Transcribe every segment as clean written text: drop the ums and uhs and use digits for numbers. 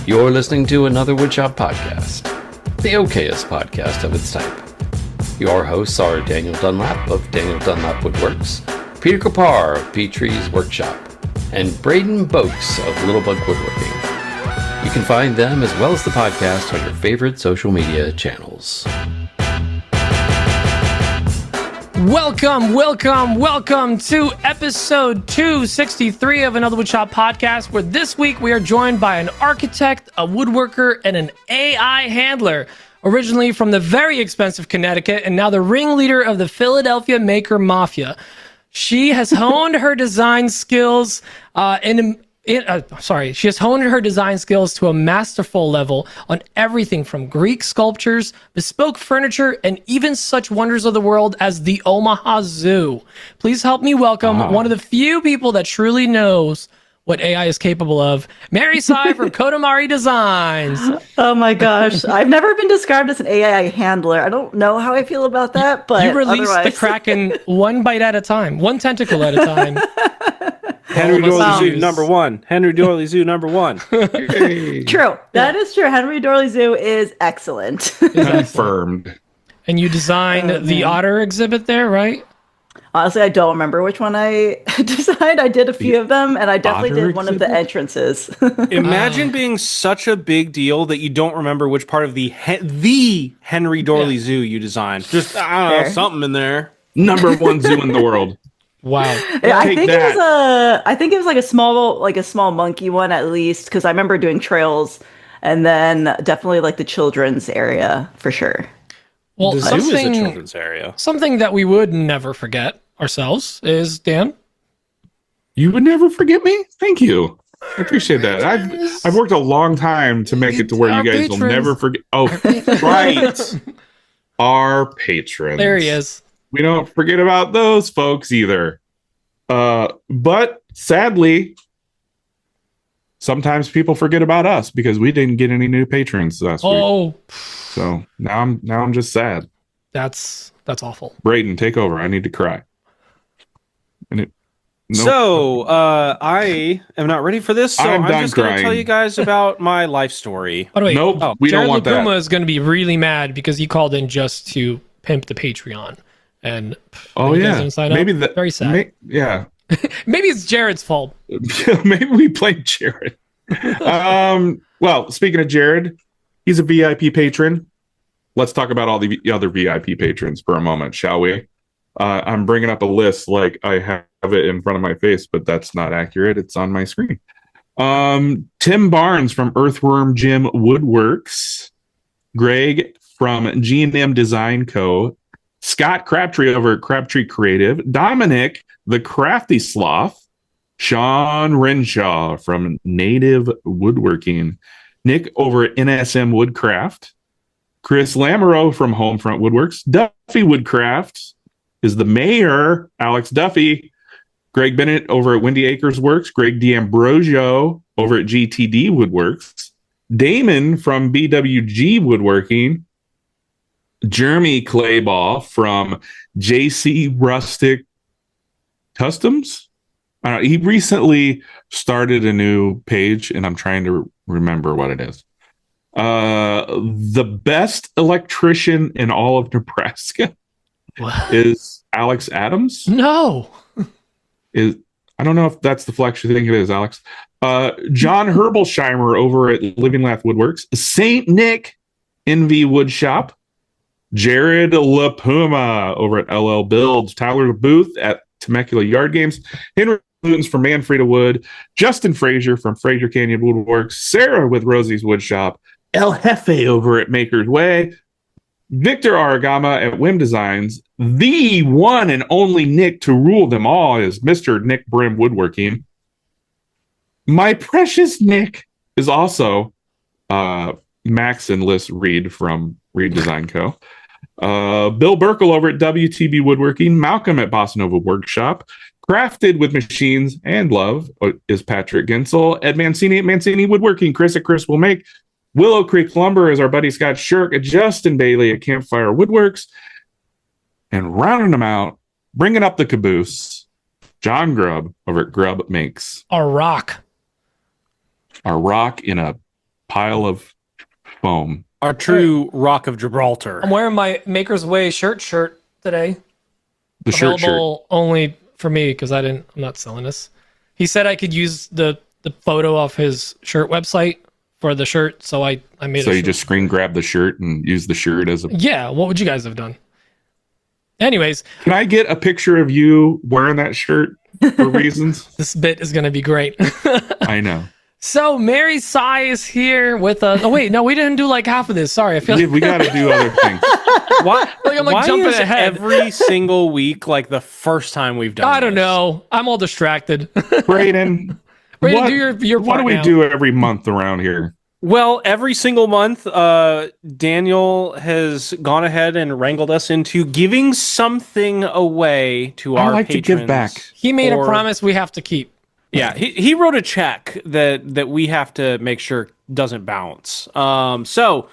You're listening to another Woodshop podcast, the okayest podcast of its type. Your hosts are Daniel Dunlap of Daniel Dunlap Woodworks, Peter Kapar of Petrie's Workshop, and Braden Boakes of Littlebug Woodworking. You can find them as well as the podcast on your favorite social media channels. Welcome to episode 263 of Another Woodshop podcast, where this week we are joined by an architect, a woodworker, and an AI handler. Originally from the very expensive Connecticut, and now the ringleader of the Philadelphia Maker Mafia. She has honed her design skills she has honed her design skills to a masterful level on everything from Greek sculptures, bespoke furniture, and even such wonders of the world as the Omaha Zoo. Please help me welcome one of the few people that truly knows what AI is capable of, Mary Tsai from Kodamari Designs. Oh my gosh. I've never been described as an AI handler. I don't know how I feel about that, but you release the Kraken one bite at a time, one tentacle at a time. Henry Dorley Zoo, number one. Henry Dorley Zoo, number one. True. That is true. Henry Dorley Zoo is excellent. Confirmed. And you designed the otter exhibit there, right? Honestly, I don't remember which one I designed. I did a few of them, and I definitely did one of the entrances. Imagine being such a big deal that you don't remember which part of the Henry Dorley Zoo you designed. Just, I don't know, something in there. Number one zoo in the world. Wow. Yeah, I think it was like a small monkey one at least, because I remember doing trails, and then definitely like the children's area for sure. Well, the zoo is a children's area. Something that we would never forget ourselves is, Dan. You would never forget me? Thank you. I appreciate that. I've worked a long time to make it to where you guys will never forget. Oh, right. Our patrons. There he is. We don't forget about those folks either. But sadly, sometimes people forget about us because we didn't get any new patrons last week. So now I'm just sad. That's awful. Braden, take over. I need to cry. I am not ready for this, so I'm just going to tell you guys about my life story. By the way, we Jared don't want Laguma that. is going to be really mad because he called in just to pimp the Patreon. And maybe that very sad. Maybe it's Jared's fault. Maybe we played Jared. Well, speaking of Jared, he's a VIP patron. Let's talk about all the other VIP patrons for a moment, shall we? I'm bringing up a list like I have it in front of my face, but that's not accurate. It's on my screen. Tim Barnes from Earthworm Jim Woodworks, Greg from G&M Design Co., Scott Crabtree over at Crabtree Creative, Dominic, the Crafty Sloth, Sean Renshaw from Native Woodworking, Nick over at NSM Woodcraft, Chris Lamoureux from Homefront Woodworks, Duffy Woodcraft is the mayor, Alex Duffy, Greg Bennett over at Windy Acres Works, Greg D'Ambrosio over at GTD Woodworks, Damon from BWG Woodworking, Jeremy Clayball from JC Rustic Customs. He recently started a new page, and I'm trying to remember what it is. The best electrician in all of Nebraska is Alex Adams. No. I don't know if that's the flex you think it is, Alex. John Herbolsheimer over at Living Lath Woodworks, Saint Nick NV Woodshop, Jared LaPuma over at LL Builds, Tyler Booth at Temecula Yard Games, Henry Lutens from Manfreda Wood, Justin Frazier from Fraser Canyon Woodworks, Sarah with Rosie's Woodshop, El Jefe over at Maker's Way, Victor Aragama at Whim Designs, the one and only Nick to rule them all is Mr. Nick Brim Woodworking. My precious Nick is also Max and Liz Reed from Reed Design Co. Bill Burkle over at WTB Woodworking, Malcolm at Bossa Nova Workshop, Crafted with Machines and Love is Patrick Gensel, Ed Mancini at Mancini Woodworking, Chris at Chris Will Make, Willow Creek Lumber is our buddy Scott Shirk, at Justin Bailey at Campfire Woodworks, and rounding them out, bringing up the caboose, John Grubb over at Grubb Makes. A rock. A rock in a pile of foam. Our true Rock of Gibraltar. I'm wearing my Maker's Way shirt today. The shirt. Available only for me because I'm not selling this. He said I could use the photo off his shirt website for the shirt, so I made. So you just screen grab the shirt and use the shirt as a. Yeah, what would you guys have done? Anyways, can I get a picture of you wearing that shirt for reasons? This bit is going to be great. I know. So Mary Tsai is here with us. Oh wait, no, we didn't do like half of this. Sorry, I feel we got to do other things. Why? I'm like why jumping is ahead every single week like the first time we've done? I don't this? know. I'm all distracted. Brayden, do your what part do we now. do every month around here? Well, every single month, Daniel has gone ahead and wrangled us into giving something away to our like patrons. to give back. He made a promise we have to keep. Yeah, he wrote a check that we have to make sure doesn't bounce. So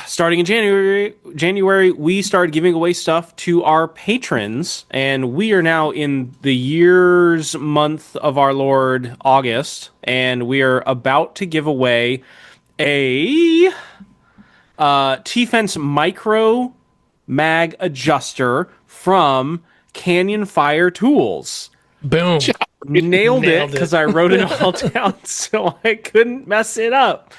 starting in January, we started giving away stuff to our patrons, and we are now in the year's month of our Lord, August, and we are about to give away a T-Fence Micro Mag Adjuster from Canyon Fire Tools. Boom. Nailed it because I wrote it all down so I couldn't mess it up.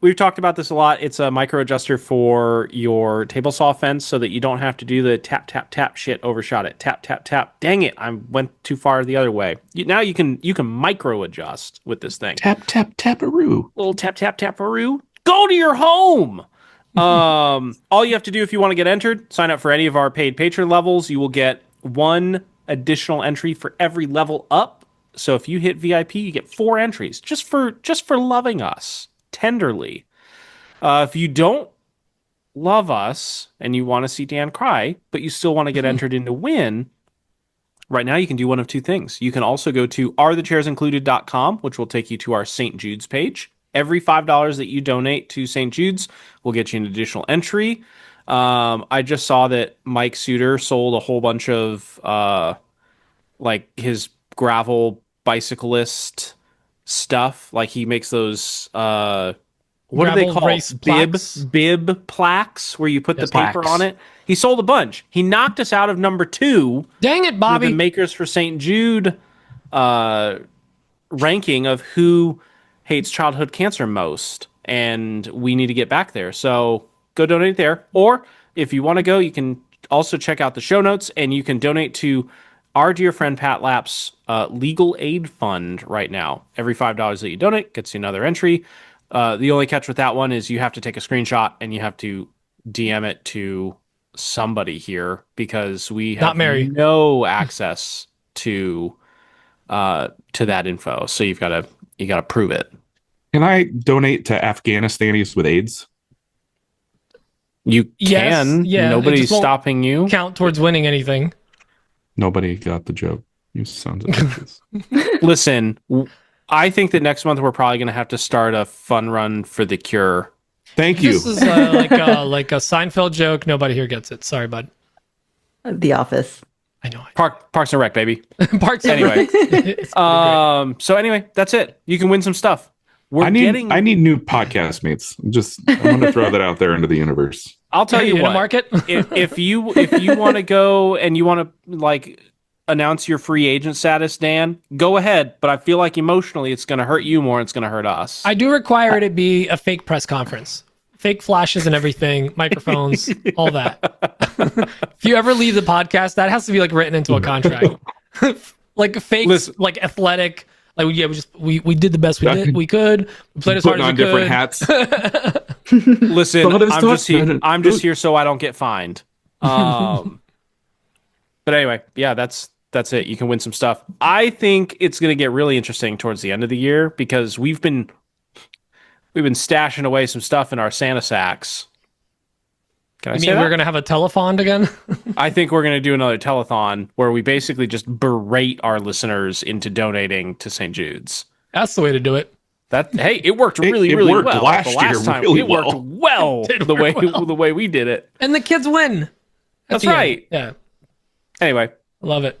We've talked about this a lot. It's a micro adjuster for your table saw fence so that you don't have to do the tap, tap, tap shit, overshot it. Tap, tap, tap. Dang it. I went too far the other way. Now you can micro adjust with this thing. Tap, tap, taparoo. Little tap, tap, taparoo. Go to your home. All you have to do if you want to get entered, sign up for any of our paid patron levels. You will get one additional entry for every level up. So if you hit VIP, you get 4 entries just for loving us tenderly. If you don't love us and you want to see Dan cry, but you still want to get entered in to win, right now you can do one of two things. You can also go to arethechairs.included.com, which will take you to our St. Jude's page. Every $5 that you donate to St. Jude's will get you an additional entry. I just saw that Mike Suter sold a whole bunch of like his gravel bicyclist stuff. Like he makes those what do they Gravel call race plaques? bib plaques where you put the paper plaques. on it. He sold a bunch. He knocked us out of number 2. Dang it, The Bobby. Makers for St. Jude ranking of who hates childhood cancer most, and we need to get back there. So go donate there, or if you want to go, you can also check out the show notes, and you can donate to our dear friend Pat Lapp's legal aid fund right now. Every $5 that you donate gets you another entry. The only catch with that one is you have to take a screenshot and you have to DM it to somebody here because we have Not Mary. no access to that info. So you got to prove it. Can I donate to Afghanistanis with AIDS? You Yes, can. yeah, it Nobody's just won't stopping you. Count towards winning anything. Nobody got the joke. You sons of bitches. Listen, I think that next month we're probably going to have to start a fun run for the cure. Thank you. This is like a Seinfeld joke. Nobody here gets it. Sorry, bud. The Office. I know. Parks and Rec, baby. Parts Anyway. It's gonna be great. So anyway, that's it. You can win some stuff. I need new podcast mates. I'm going to throw that out there into the universe. I'll tell you in what. a market. if you want to go and you want to like announce your free agent status, Dan, go ahead. But I feel like emotionally it's going to hurt you more. It's going to hurt us. I do require it to be a fake press conference, fake flashes and everything, microphones, all that. If you ever leave the podcast, that has to be like written into a contract. Like fake, Listen. like athletic. Like we did the best we could. We played as hard Putting as we on could. different hats. Listen, But I'm just here so I don't get fined. But anyway, yeah, that's it. You can win some stuff. I think it's going to get really interesting towards the end of the year because we've been stashing away some stuff in our Santa sacks. Can I You say mean that? we're gonna have a telethon again? I think we're going to do another telethon where we basically just berate our listeners into donating to St. Jude's. That's the way to do it. Hey, it worked really, it really worked well. last The last year time really it worked well. The way we did it. And the kids win. That's the end. right. Yeah. Anyway, Love it.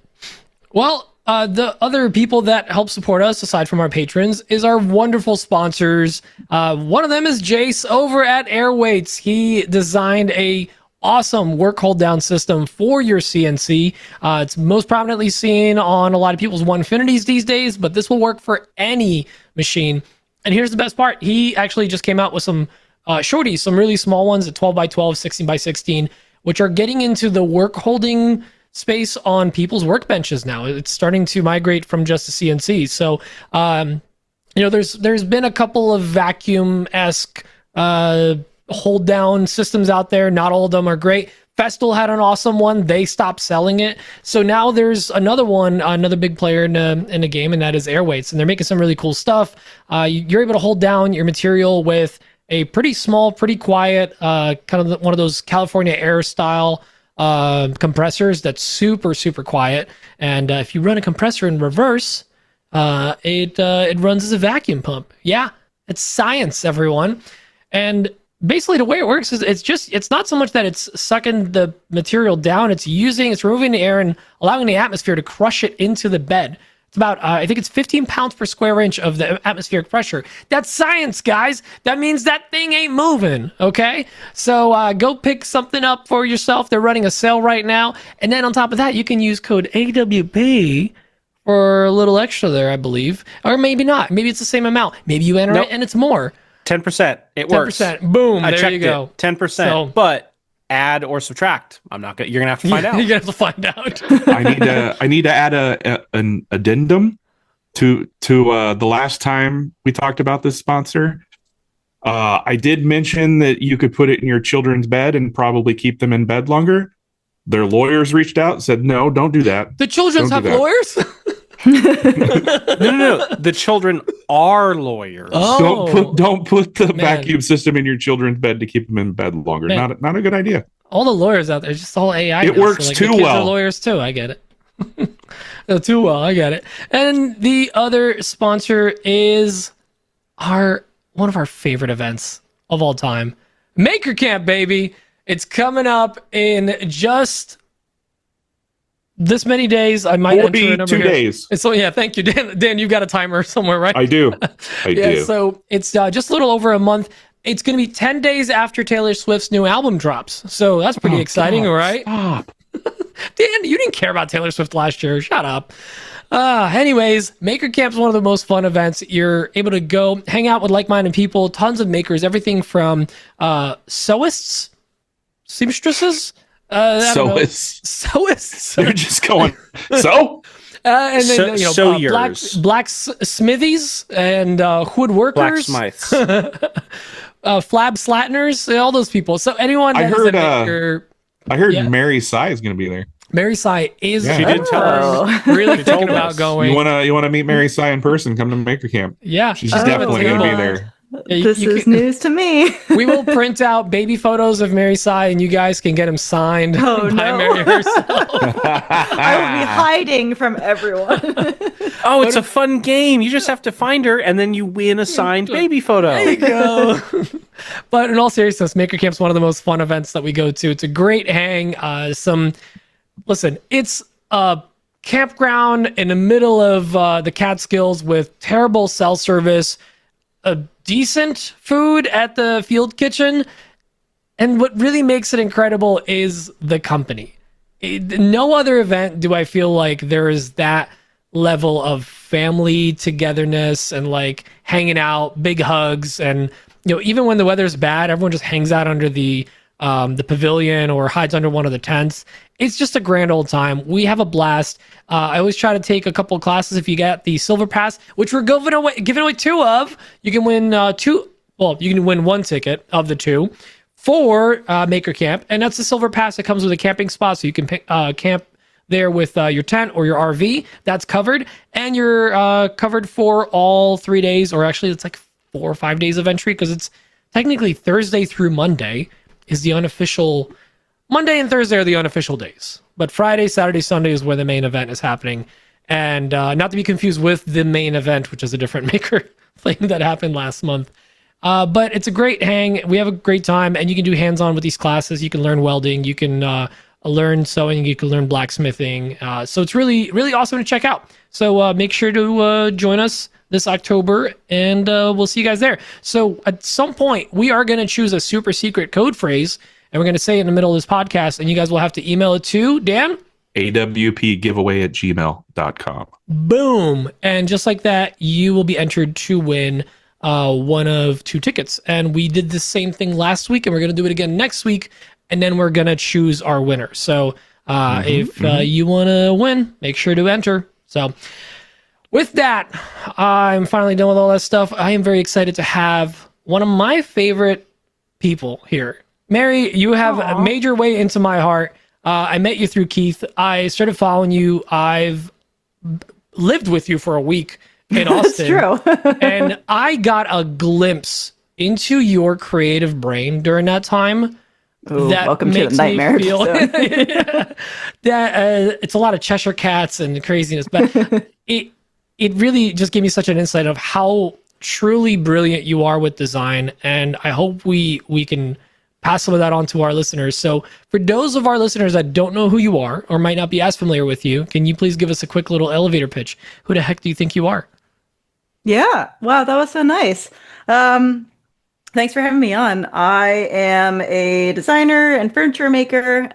Well, The other people that help support us, aside from our patrons, is our wonderful sponsors. One of them is Jace over at Airweights. He designed a awesome work hold down system for your CNC. It's most prominently seen on a lot of people's 150s these days, but this will work for any machine. And here's the best part. He actually just came out with some shorties, some really small ones at 12 by 12, 16 by 16, which are getting into the work holding space on people's workbenches now. It's starting to migrate from just a CNC. So, there's been a couple of vacuum-esque hold down systems out there. Not all of them are great. Festal had an awesome one. They stopped selling it. So now there's another one, another big player in the game, and that is Airweights. And they're making some really cool stuff. You're able to hold down your material with a pretty small, pretty quiet, kind of one of those California Air style compressors that's super, super quiet. And if you run a compressor in reverse, it runs as a vacuum pump. Yeah, it's science, everyone. And basically the way it works is it's not so much that it's sucking the material down, it's removing the air and allowing the atmosphere to crush it into the bed. It's about, I think it's 15 pounds per square inch of the atmospheric pressure. That's science, guys. That means that thing ain't moving, okay? So go pick something up for yourself. They're running a sale right now. And then on top of that, you can use code AWP for a little extra there, I believe. Or maybe not. Maybe it's the same amount. Maybe you enter it and it's more. 10%. It works. 10%. Boom. I there checked you go. It. 10%. So, but add or subtract. I'm not gonna. You're gonna have to find out. You're gonna have to find out. I need to add an addendum to the last time we talked about this sponsor. I did mention that you could put it in your children's bed and probably keep them in bed longer. Their lawyers reached out and said, no, don't do that. The children's have lawyers? No. The children are lawyers. Oh. Don't put the vacuum system in your children's bed to keep them in bed longer. Man. Not a good idea. All the lawyers out there, it's just all AI. It now, works so, like, too the kids well. Are lawyers too. I get it. Too well. I get it. And the other sponsor is one of our favorite events of all time, Maker Camp, baby. It's coming up in just this many days. I might enter a number 42 here. days. So yeah, thank you, Dan. Dan, you've got a timer somewhere, right? I do. I do. So it's just a little over a month. It's going to be 10 days after Taylor Swift's new album drops. So that's pretty exciting, God, right? Stop. Dan, you didn't care about Taylor Swift last year. Shut up. Anyways, Maker Camp's one of the most fun events. You're able to go hang out with like-minded people, tons of makers, everything from sewists, seamstresses, sewists. They're just going, so? And then, blacksmithies and woodworkers. Blacksmiths. Flab slatteners, all those people. So anyone that is a maker... I heard Mary Tsai is going to be there. Mary Tsai is She did tell us. really thinking about going. You wanna meet Mary Tsai in person? Come to Maker Camp. Yeah, she's definitely going to be there. Yeah, this is news to me. We will print out baby photos of Mary Tsai, and you guys can get them signed by Mary herself. I will be hiding from everyone. Oh, it's a fun game. You just have to find her, and then you win a signed baby photo. There you go. But in all seriousness, Maker Camp's one of the most fun events that we go to. It's a great hang. Listen, it's a campground in the middle of the Catskills with terrible cell service, a decent food at the field kitchen, and what really makes it incredible is the company. No other event do I feel like there is that level of family togetherness and like hanging out, big hugs, and even when the weather's bad, everyone just hangs out under the pavilion or hides under one of the tents. It's just a grand old time. We have a blast. I always try to take a couple of classes. If you get the Silver Pass, which we're giving away two of, you can win two. Well, you can win one ticket of the two for Maker Camp, and that's the Silver Pass. It comes with a camping spot, so you can camp there with your tent or your RV. That's covered, and you're covered for all 3 days, or actually it's like 4 or 5 days of entry, because it's technically Thursday through Monday is the unofficial. Monday and Thursday are the unofficial days, but Friday, Saturday, Sunday is where the main event is happening. And not to be confused with the main event, which is a different Maker thing that happened last month. But it's a great hang. We have a great time, and you can do hands-on with these classes. You can learn welding. You can learn sewing, you can learn blacksmithing. So it's really, really awesome to check out. So make sure to join us this October, and we'll see you guys there. So at some point, we are going to choose a super secret code phrase, and we're going to say it in the middle of this podcast, and you guys will have to email it to Dan. awpgiveaway@gmail.com. Boom. And just like that, you will be entered to win one of 2 tickets. And we did the same thing last week, and we're going to do it again next week, and then we're going to choose our winner. So if you want to win, make sure to enter. So with that, I'm finally done with all that stuff. I am very excited to have one of my favorite people here. Mary, you have made your way into my heart. I met you through Keith. I started following you. I've lived with you for a week in Austin. That's true. And I got a glimpse into your creative brain during that time. Ooh, welcome to the nightmare episode. That it's a lot of Cheshire cats and craziness, but it really just gave me such an insight of how truly brilliant you are with design, and I hope we can pass some of that on to our listeners. So for those of our listeners that don't know who you are or might not be as familiar with you, can you please give us a quick little elevator pitch? Who the heck do you think you are? Yeah. Wow, that was so nice. Thanks for having me on. I am a designer and furniture maker.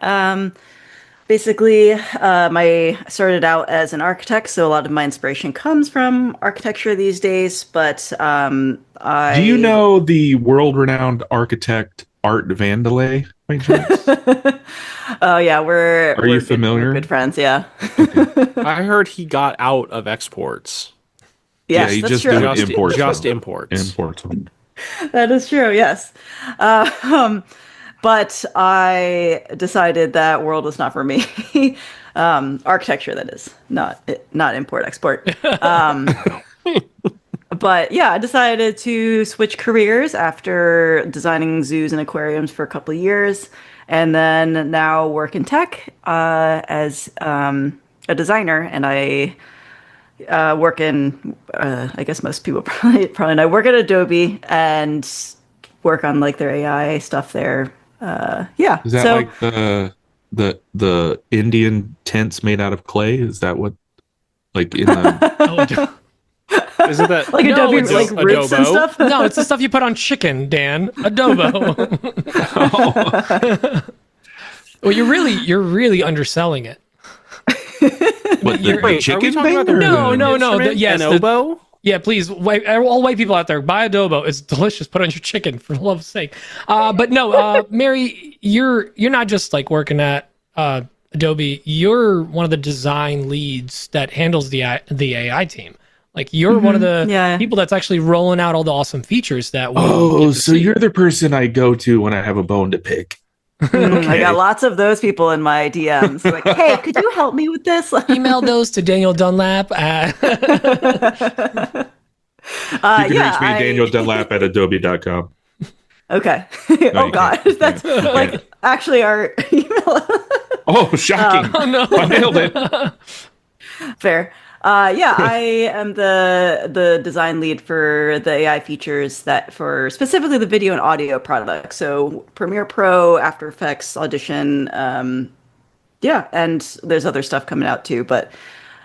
Basically, I started out as an architect, so a lot of my inspiration comes from architecture these days. But Do you know the world-renowned architect Art Vandelay by chance? Oh yeah, Are you familiar? We're good friends, yeah. I heard he got out of exports. Yes, yeah, he that's just true. did Just, imports. just imports. Imports. That is true, yes. But I decided that world was not for me. Architecture, that is, not import export. But yeah, I decided to switch careers after designing zoos and aquariums for a couple of years, and then now work in tech as a designer. And I work in, I guess most people probably know, I work at Adobe and work on like their AI stuff there. Yeah. Is that so, like the Indian tents made out of clay? Is that what, like in the? Isn't that like No, Adobe, it's like roots and adobo? stuff? No, it's the stuff you put on chicken, Dan. Adobo. Well, you're really underselling it. What, the Wait, chicken talking about thing? the No, no, no. instrument? Yes, An oboe? Yeah, please, all white people out there, buy adobo. It's delicious. Put on your chicken, for love's sake. But no, Mary, you're not just like working at Adobe. You're one of the design leads that handles the AI team. Like you're one of the people that's actually rolling out all the awesome features that. You're the person I go to when I have a bone to pick. I got lots of those people in my DMs. Like, hey, could you help me with this? Email those to Daniel Dunlap. You can reach me, Daniel Dunlap at adobe.com. Okay. No, Oh God, that's like actually our email. Oh, shocking! Oh no, I nailed it. Fair. Yeah, I am the design lead for the AI features that for specifically the video and audio products. So Premiere Pro, After Effects, Audition, yeah, and there's other stuff coming out too. But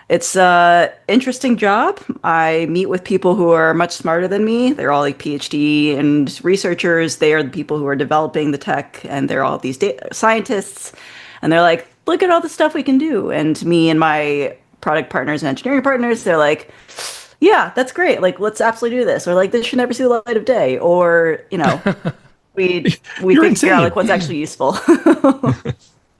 it's a interesting job. I meet with people who are much smarter than me. They're all like PhD and researchers. They are the people who are developing the tech, and they're all these data scientists. And they're like, look at all the stuff we can do. And me and my product partners and engineering partners, they're like, yeah, that's great. Like, let's absolutely do this. Or like, this should never see the light of day. Or, you know, we figure out like what's actually useful.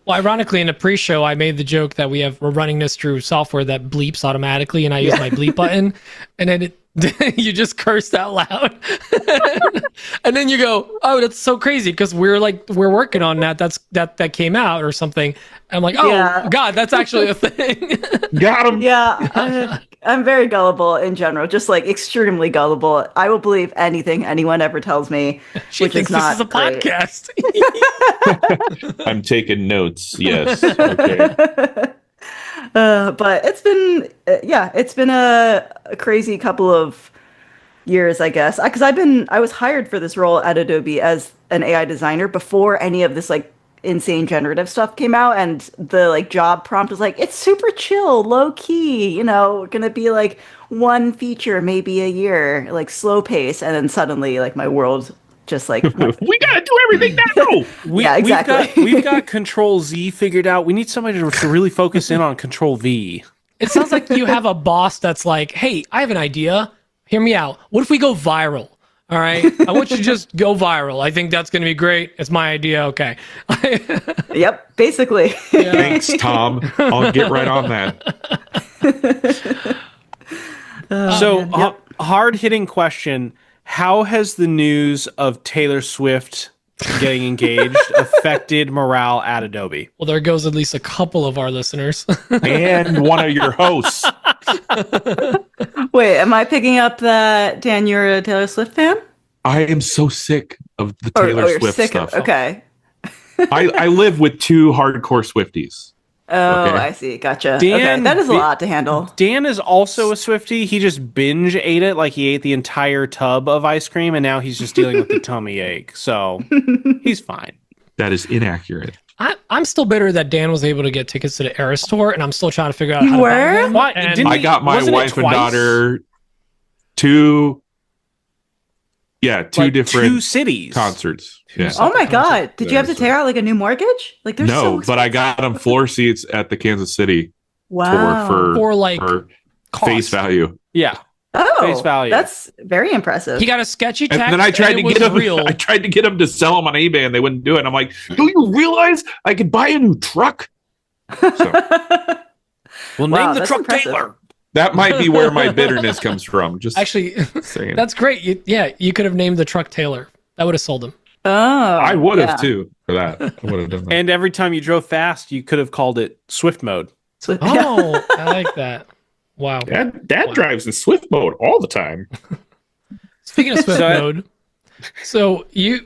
Well, ironically, in the pre-show, I made the joke that we're running this through software that bleeps automatically, and I use my bleep button, and then you just cursed out loud, and then you go, "Oh, that's so crazy," because we're working on that. That came out or something. I'm like, "Oh Yeah. God, that's actually a thing." Got him. Yeah, I'm very gullible in general, just like extremely gullible. I will believe anything anyone ever tells me, She which thinks is not this is a great. podcast. I'm taking notes. Yes. Okay. But it's been, it's been a crazy couple of years, I guess, because I was hired for this role at Adobe as an AI designer before any of this like insane generative stuff came out, and the like job prompt was like, it's super chill, low key, gonna be like one feature maybe a year, like slow pace, and then suddenly like my world just like went. We gotta do everything now. Yeah, exactly. We've got Control Z figured out. We need somebody to really focus in on Control V. It sounds like you have a boss that's like, hey, I have an idea. Hear me out. What if we go viral? All right. I want you to just go viral. I think that's going to be great. It's my idea. Okay. Yep, basically. Yeah. Thanks, Tom. I'll get right on that. Hard-hitting question. How has the news of Taylor Swift getting engaged affected morale at Adobe? Well, there goes at least a couple of our listeners. And one of your hosts. Wait, am I picking up that, Dan, you're a Taylor Swift fan? I am so sick of the Taylor you're Swift sick stuff. Okay. I live with two hardcore Swifties. Oh, Okay. I see. Gotcha. Dan, okay, that is a lot to handle. Dan is also a Swiftie. He just binge ate it, like he ate the entire tub of ice cream, and now he's just dealing with the tummy ache. So he's fine. That is inaccurate. I'm still bitter that Dan was able to get tickets to the Eras tour, and I'm still trying to figure out how to were? buy them. What? And Didn't I got my wasn't it wife and twice? daughter two different two cities. concerts. Yeah. Oh my God. Did you have to Yeah, tear out like a new mortgage? Like they're so No, but I got them floor seats at the Kansas City wow. tour For, like, for cost. face value. Yeah. Oh, face value. that's very impressive. He got a sketchy text, And then I tried to it was get them. real. I tried to get them to sell them on eBay, and they wouldn't do it. And I'm like, "Do you realize I could buy a new truck?" So We'll Wow, name the that's truck impressive. Taylor. that might be where my bitterness comes from. Just Actually, saying. that's great. You could have named the truck Taylor. That would have sold him. Oh, I would have yeah. too for that. I would have done that. And every time you drove fast, you could have called it Swift mode. Swift- Oh, I like that. Wow. Dad Wow. drives in Swift mode all the time. Speaking of Swift So- mode, so you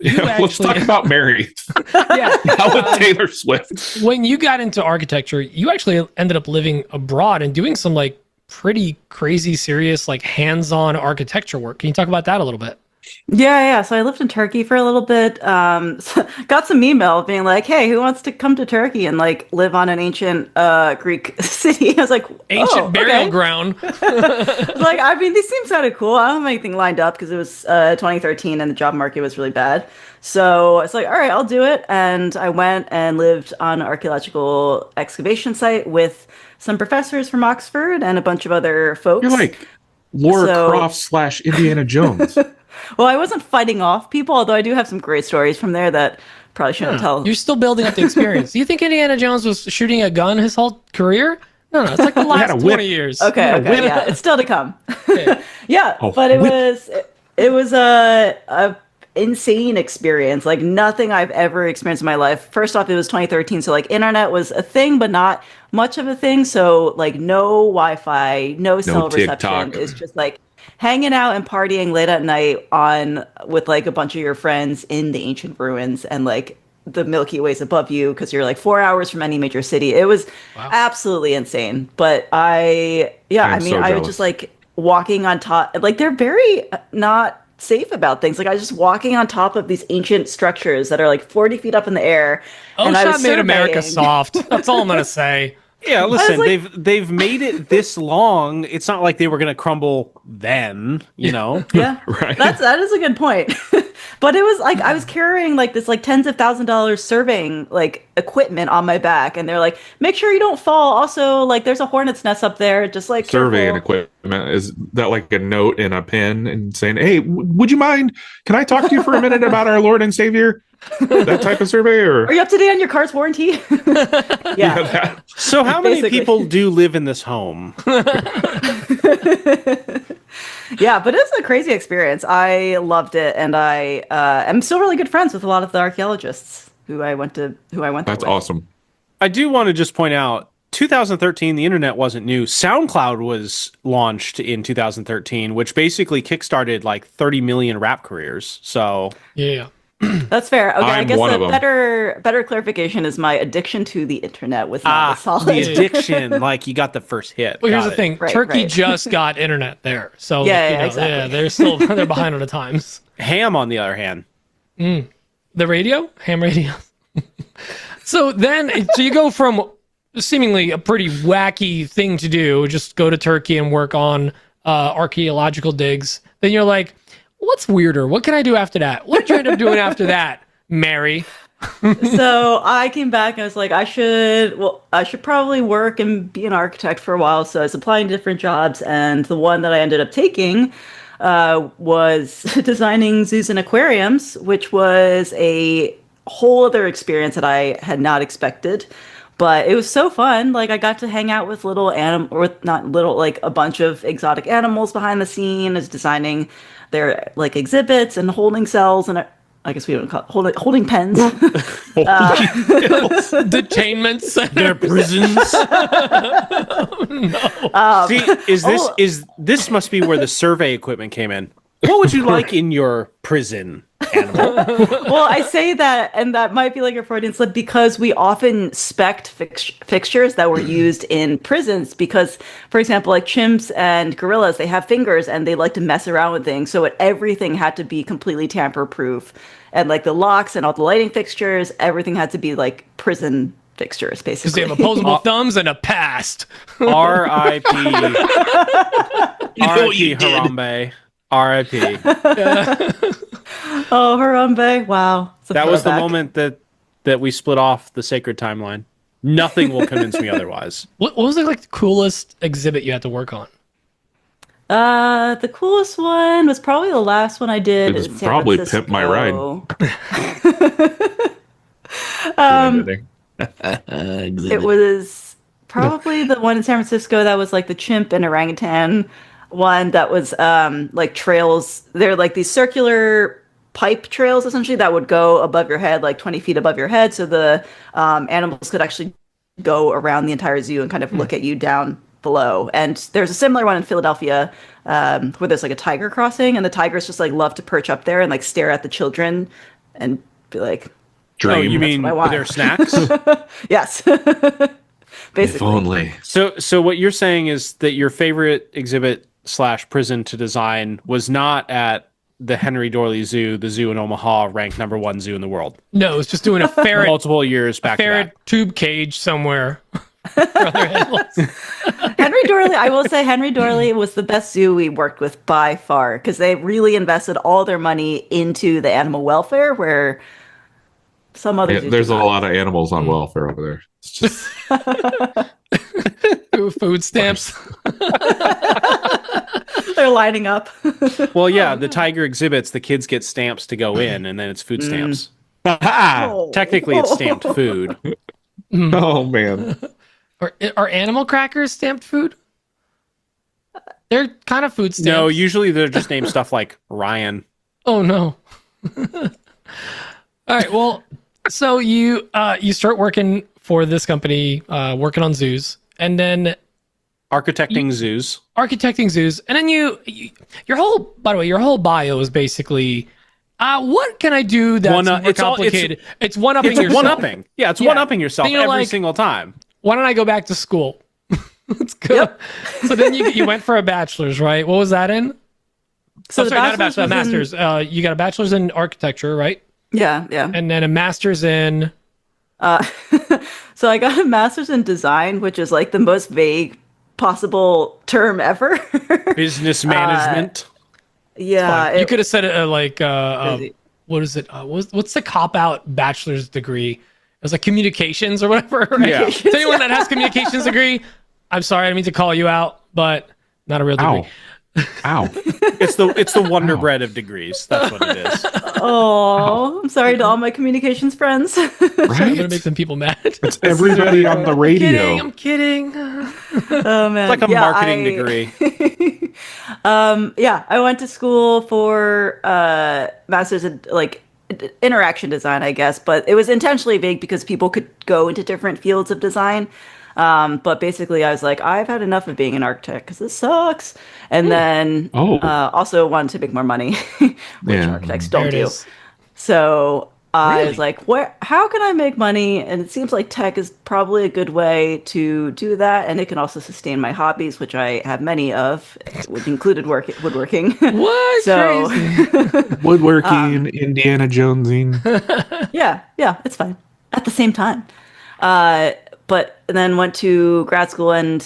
Let's actually, talk about Mary. yeah, Now with Taylor Swift. when you got into architecture, you actually ended up living abroad and doing some like pretty crazy, serious, like hands-on architecture work. Can you talk about that a little bit? Yeah. So I lived in Turkey for a little bit. Got some email being like, "Hey, who wants to come to Turkey and like live on an ancient Greek city?" I was like, Ancient burial okay. ground. Like, I mean, these seem kind of cool. I don't have anything lined up because it was 2013 and the job market was really bad. So it's like, all right, I'll do it. And I went and lived on an archaeological excavation site with some professors from Oxford and a bunch of other folks. You're like Laura So- Croft / Indiana Jones. Well, I wasn't fighting off people, although I do have some great stories from there that probably shouldn't tell. You're still building up the experience. Do you think Indiana Jones was shooting a gun his whole career? No, it's like the had last a 20 whip. years. Okay, Yeah, yeah, it's still to come. Yeah. Yeah, Oh, but whip. it was a insane experience, like nothing I've ever experienced in my life. First off, it was 2013, so like internet was a thing, but not much of a thing. So like no Wi-Fi, no cell reception. TikTok. It's just like hanging out and partying late at night on with like a bunch of your friends in the ancient ruins and like the Milky Way's above you because you're like 4 hours from any major city. It was absolutely insane. But I I'm mean, so I was jealous. just like walking on top, like they're very not safe about things. Like I was just walking on top of these ancient structures that are like 40 feet up in the air. And I OSHA was made America surveying. soft. That's all I'm going to say. Yeah, listen, like- they've made it this long. It's not like they were going to crumble then, you know. Yeah, Right. that is a good point. But it was like I was carrying like this like tens of $1,000s surveying like equipment on my back, and they're like, make sure you don't fall. Also, like there's a hornet's nest up there. Just like Surveying careful. equipment, is that like a note and a pen and saying, "Hey, would you mind? Can I talk to you for a minute about our Lord and Savior?" That type of survey, or Are you up to date on your car's warranty? Yeah. that- So how many Basically. people do live in this home? Yeah, but it's a crazy experience. I loved it, and I am still really good friends with a lot of the archaeologists who I went there that's with. awesome. I do want to just point out 2013, the internet wasn't new. SoundCloud was launched in 2013, which basically kickstarted like 30 million rap careers. So Yeah. That's fair. Okay, I I'm guess one a of 'em. better clarification is my addiction to the internet was not as solid. the addiction, like you got the first hit. Well, here's Got the it. thing. Right, Turkey right. just got internet there. So, Yeah, exactly. they're behind on the times. Ham, on the other hand, The radio? Ham radio? So you go from seemingly a pretty wacky thing to do, just go to Turkey and work on archaeological digs. Then you're like, what's weirder? What can I do after that? What did you end up doing after that, Mary? So I came back and I was like, I should probably work and be an architect for a while. So I was applying to different jobs, and the one that I ended up taking was designing zoos and aquariums, which was a whole other experience that I had not expected. But it was so fun. Like, I got to hang out with a bunch of exotic animals behind the scene, as designing their like exhibits and holding cells, and I guess we don't call it holding pens. Detainment center. Their prisons. See, this must be where the survey equipment came in. What would you like in your prison, animal? Well, I say that, and that might be like a Freudian slip, because we often spec'd fixtures that were used in prisons. Because, for example, like chimps and gorillas, they have fingers and they like to mess around with things. So everything had to be completely tamper-proof. And like the locks and all the lighting fixtures, everything had to be like prison fixtures, basically. Because they have opposable thumbs and a past. R.I.P. R.I.P. Harambe. R.I.P. Oh, Harambe! Wow, that was the moment that we split off the sacred timeline. Nothing will convince me otherwise. What was the coolest exhibit you had to work on? The coolest one was probably the last one I did. It was in San probably Francisco. Pimp My Ride. It was probably the one in San Francisco that was like the chimp and orangutan one that was like trails. They're like these circular pipe trails essentially that would go above your head, like 20 feet above your head, so the animals could actually go around the entire zoo and kind of look at you down below. And there's a similar one in Philadelphia where there's like a tiger crossing, and the tigers just like love to perch up there and like stare at the children and be like, Dream. Oh, you mean their snacks? yes. Basically. If only. So what you're saying is that your favorite exhibit / prison to design was not at the Henry Dorley Zoo, the zoo in Omaha, ranked #1 zoo in the world. No, it's just doing a ferret Multiple years back to ferret back. tube cage somewhere. For other animals. Henry Dorley, I will say Henry Dorley was the best zoo we worked with by far, because they really invested all their money into the animal welfare, where some other zoos there's do a not. lot of animals on welfare over there. It's just Food stamps. They're lining up. Well, yeah, the tiger exhibits, the kids get stamps to go in, and then it's food stamps. Technically, it's stamped food. oh man. Are animal crackers stamped food? They're kind of food stamps. No, usually they're just named stuff like Ryan. Oh no. All right. Well, so you start working for this company, working on zoos, and then Architecting zoos. and then your whole bio is basically, what can I do that's more complicated? It's one-upping yourself. One-upping. Yeah, it's one-upping yourself Then you're every like, single time. Why don't I go back to school? Let's go. Yep. So then you went for a bachelor's, right? What was that in? So Not a bachelor's, a master's. You got a bachelor's in architecture, right? Yeah. And then a master's in... So I got a master's in design, which is like the most vague possible term ever. Business management. Yeah. You could have said it Crazy. what is it? What's the cop-out bachelor's degree? It was like communications or whatever, right? Yeah. To anyone that has communications degree, I'm sorry, I didn't mean to call you out, but not a real degree. Ow. It's the Wonder Bread of degrees. That's what it is. Oh, I'm sorry to all my communications friends. I'm gonna Right? make some people mad. It's everybody on the radio. I'm kidding. Oh man, It's like a marketing degree. Yeah, I went to school for master's in like interaction design, I guess, but it was intentionally vague because people could go into different fields of design. But basically, I was like, I've had enough of being an architect because this sucks. And then also wanted to make more money, which architects There don't it do. is. So I Really? was like, how can I make money? And it seems like tech is probably a good way to do that. And it can also sustain my hobbies, which I have many of, which included woodworking. What? So Crazy. Woodworking, Indiana Jonesing. yeah, it's fine. at the same time. But then went to grad school and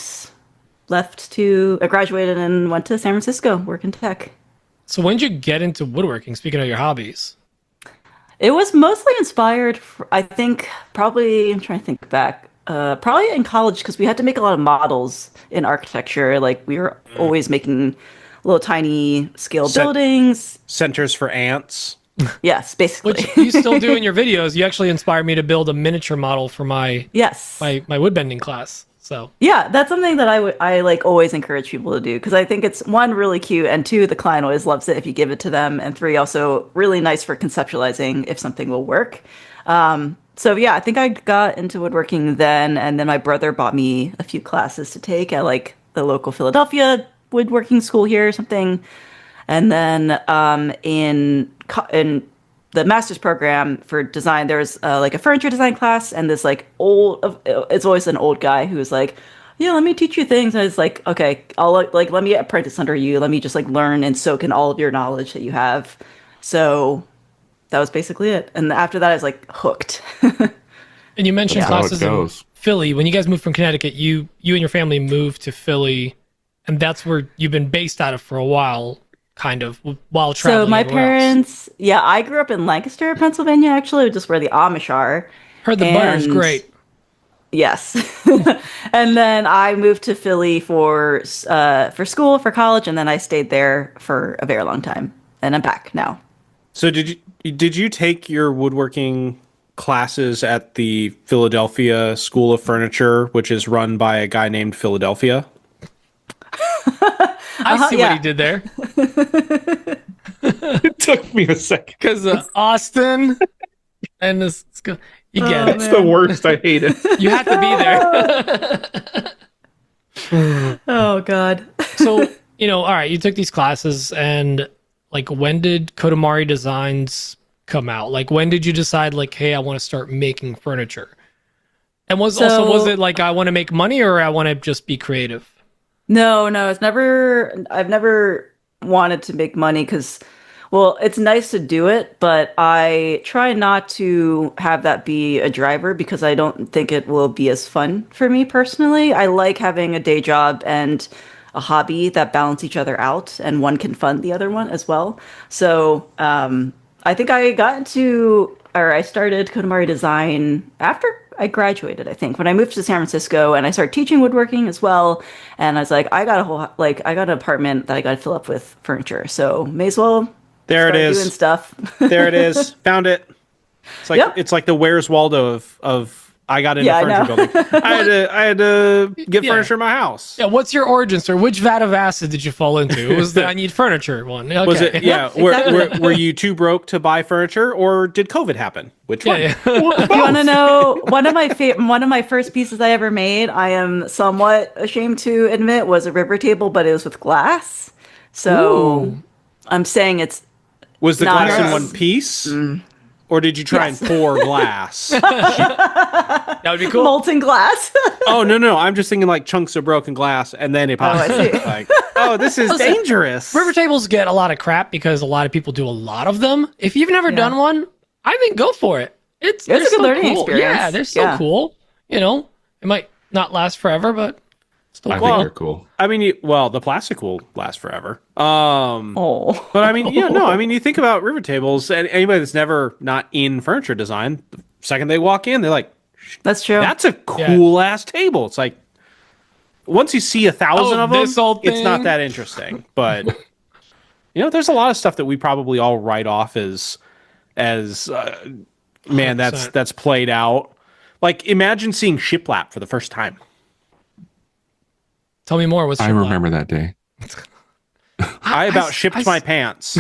graduated and went to San Francisco, work in tech. So when did you get into woodworking, speaking of your hobbies? It was mostly inspired, I think, probably, I'm trying to think back, probably in college, because we had to make a lot of models in architecture. Like, we were always making little tiny scale buildings. Centers for ants. Yes, basically. Which you still do in your videos. You actually inspired me to build a miniature model for my my woodbending class. So yeah, that's something that I like always encourage people to do, because I think it's, one, really cute, and two, the client always loves it if you give it to them, and three, also really nice for conceptualizing if something will work. So yeah, I think I got into woodworking then, and then my brother bought me a few classes to take at like the local Philadelphia woodworking school here or something. And then in the master's program for design, there's like a furniture design class, and this like it's always an old guy who's like, yeah, let me teach you things. And it's like, okay, I'll like, let me apprentice under you. Let me just like learn and soak in all of your knowledge that you have. So that was basically it. And after that, I was like hooked. And you mentioned That's how it classes in goes. Philly. When you guys moved from Connecticut, you and your family moved to Philly, and that's where you've been based out of for a while, kind of, while traveling. So my everywhere else. parents, yeah, I grew up in Lancaster, Pennsylvania, actually, just where the Amish are. Heard the butter's great. Yes. And then I moved to Philly for school, for college, and then I stayed there for a very long time. And I'm back now. So did you take your woodworking classes at the Philadelphia School of Furniture, which is run by a guy named Philadelphia? I see yeah. what he did there. It took me a second. Because Austin and this, you get it. It's the worst. I hate it. You have to be there. Oh, God. So, all right, you took these classes, and like, when did Kodamari Designs come out? Like, when did you decide, like, hey, I want to start making furniture? And was it like, I want to make money, or I want to just be creative? No, I've never wanted to make money because, well, it's nice to do it, but I try not to have that be a driver because I don't think it will be as fun for me personally. I like having a day job and a hobby that balance each other out, and one can fund the other one as well. So I think I started Kodamari Design after I graduated, I think, when I moved to San Francisco, and I started teaching woodworking as well. And I was like, I got an apartment that I got to fill up with furniture. So may as well start doing stuff. There it is. Found it. It's like It's like the Where's Waldo of I got into furniture building. I had to get furniture in my house. Yeah, what's your origin story? Which vat of acid did you fall into? It was the I need furniture one. Okay. Was it? Yeah. Were you too broke to buy furniture, or did COVID happen? Which one? Yeah. You want to know one of my first pieces I ever made? I am somewhat ashamed to admit was a river table, but it was with glass. So Ooh. I'm saying Was the not glass in as- one piece? Or did you try and pour glass? That would be cool. molten glass. Oh, no. I'm just thinking like chunks of broken glass and then epoxy. I see. Like, this is dangerous. River tables get a lot of crap because a lot of people do a lot of them. If you've never done one, I think go for it. It's a good learning cool. experience. Yeah, they're so cool. It might not last forever, but still I cool. think they're cool. I mean, the plastic will last forever. Oh. But I mean, you think about river tables, and anybody that's never not in furniture design, the second they walk in, they're like, That's true. that's a cool ass table. It's like, once you see 1,000 of them, this old it's not thing? that interesting. But, there's a lot of stuff that we probably all write off as man, 100%. that's played out. Like, imagine seeing shiplap for the first time. Tell me more. What's I remember that day. I about shipped my pants.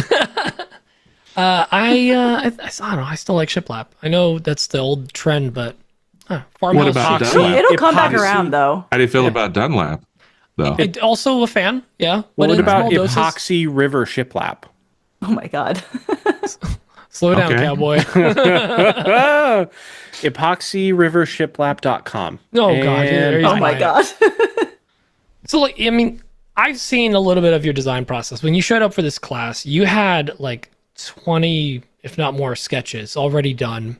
I don't know. I still like shiplap. I know that's the old trend, but What farmhouse about epoxy. Dunlap? It'll come back Epoxy. around though. How do you feel about Dunlap, though? Also a fan, yeah. What but in about small doses. epoxy river shiplap? Oh my God. Slow down, Okay. cowboy. epoxyrivershiplap.com. Oh, God. There you Oh go. my God. So, like, I mean, I've seen a little bit of your design process. When you showed up for this class, you had like 20, if not more, sketches already done.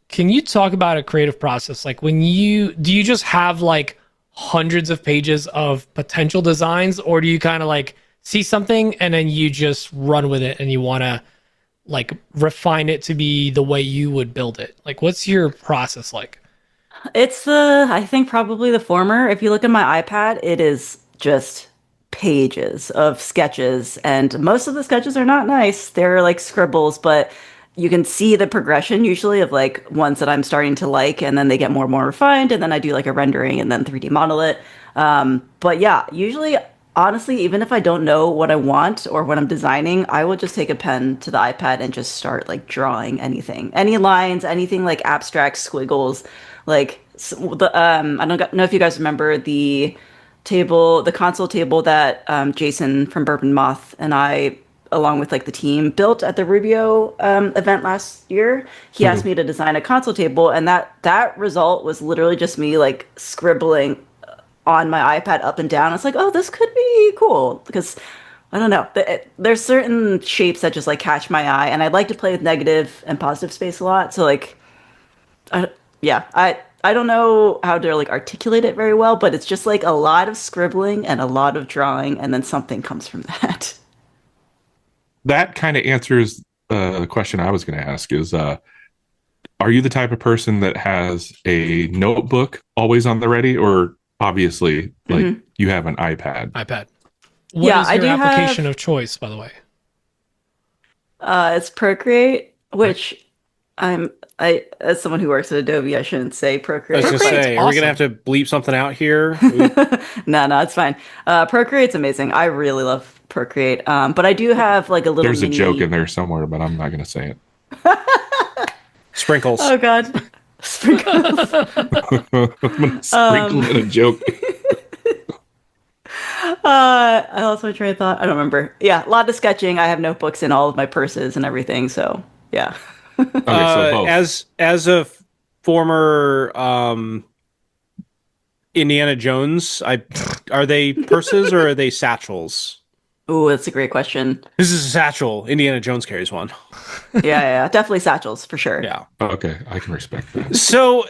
Can you talk about a creative process? Like do you just have like hundreds of pages of potential designs, or do you kind of like see something and then you just run with it and you want to like refine it to be the way you would build it? Like, what's your process like? I think probably the former. If you look at my iPad, it is just pages of sketches, and most of the sketches are not nice. They're like scribbles, but you can see the progression usually of like ones that I'm starting to like, and then they get more and more refined, and then I do like a rendering and then 3D model it. But yeah, usually, honestly, even if I don't know what I want or what I'm designing, I will just take a pen to the iPad and just start like drawing anything, any lines, anything like abstract squiggles. Like I don't know if you guys remember the console table that Jason from Bourbon Moth and I, along with like the team, built at the Rubio event last year. He asked me to design a console table, and that result was literally just me like scribbling on my iPad up and down. It's like, oh, this could be cool, because I don't know. There's certain shapes that just like catch my eye, and I like to play with negative and positive space a lot. So like, I don't know how to like articulate it very well, but it's just like a lot of scribbling and a lot of drawing, and then something comes from that. That kind of answers the question I was going to ask is, are you the type of person that has a notebook always on the ready, or obviously like you have an iPad? What is your application of choice, by the way? It's Procreate, which as someone who works at Adobe, I shouldn't say Procreate. I was going to say, are we going to have to bleep something out here? No, it's fine. Procreate's amazing. I really love Procreate. But I do have like a little There's a joke in there somewhere, but I'm not going to say it. Sprinkles. Oh, God. Sprinkles. I'm going to sprinkle in a joke. I lost my train of thought. I don't remember. Yeah, a lot of sketching. I have notebooks in all of my purses and everything. So, yeah. Okay, so both. As a former Indiana Jones, are they purses or are they satchels? Ooh, that's a great question. This is a satchel. Indiana Jones carries one. Yeah, definitely satchels for sure. Yeah. Okay, I can respect that. So,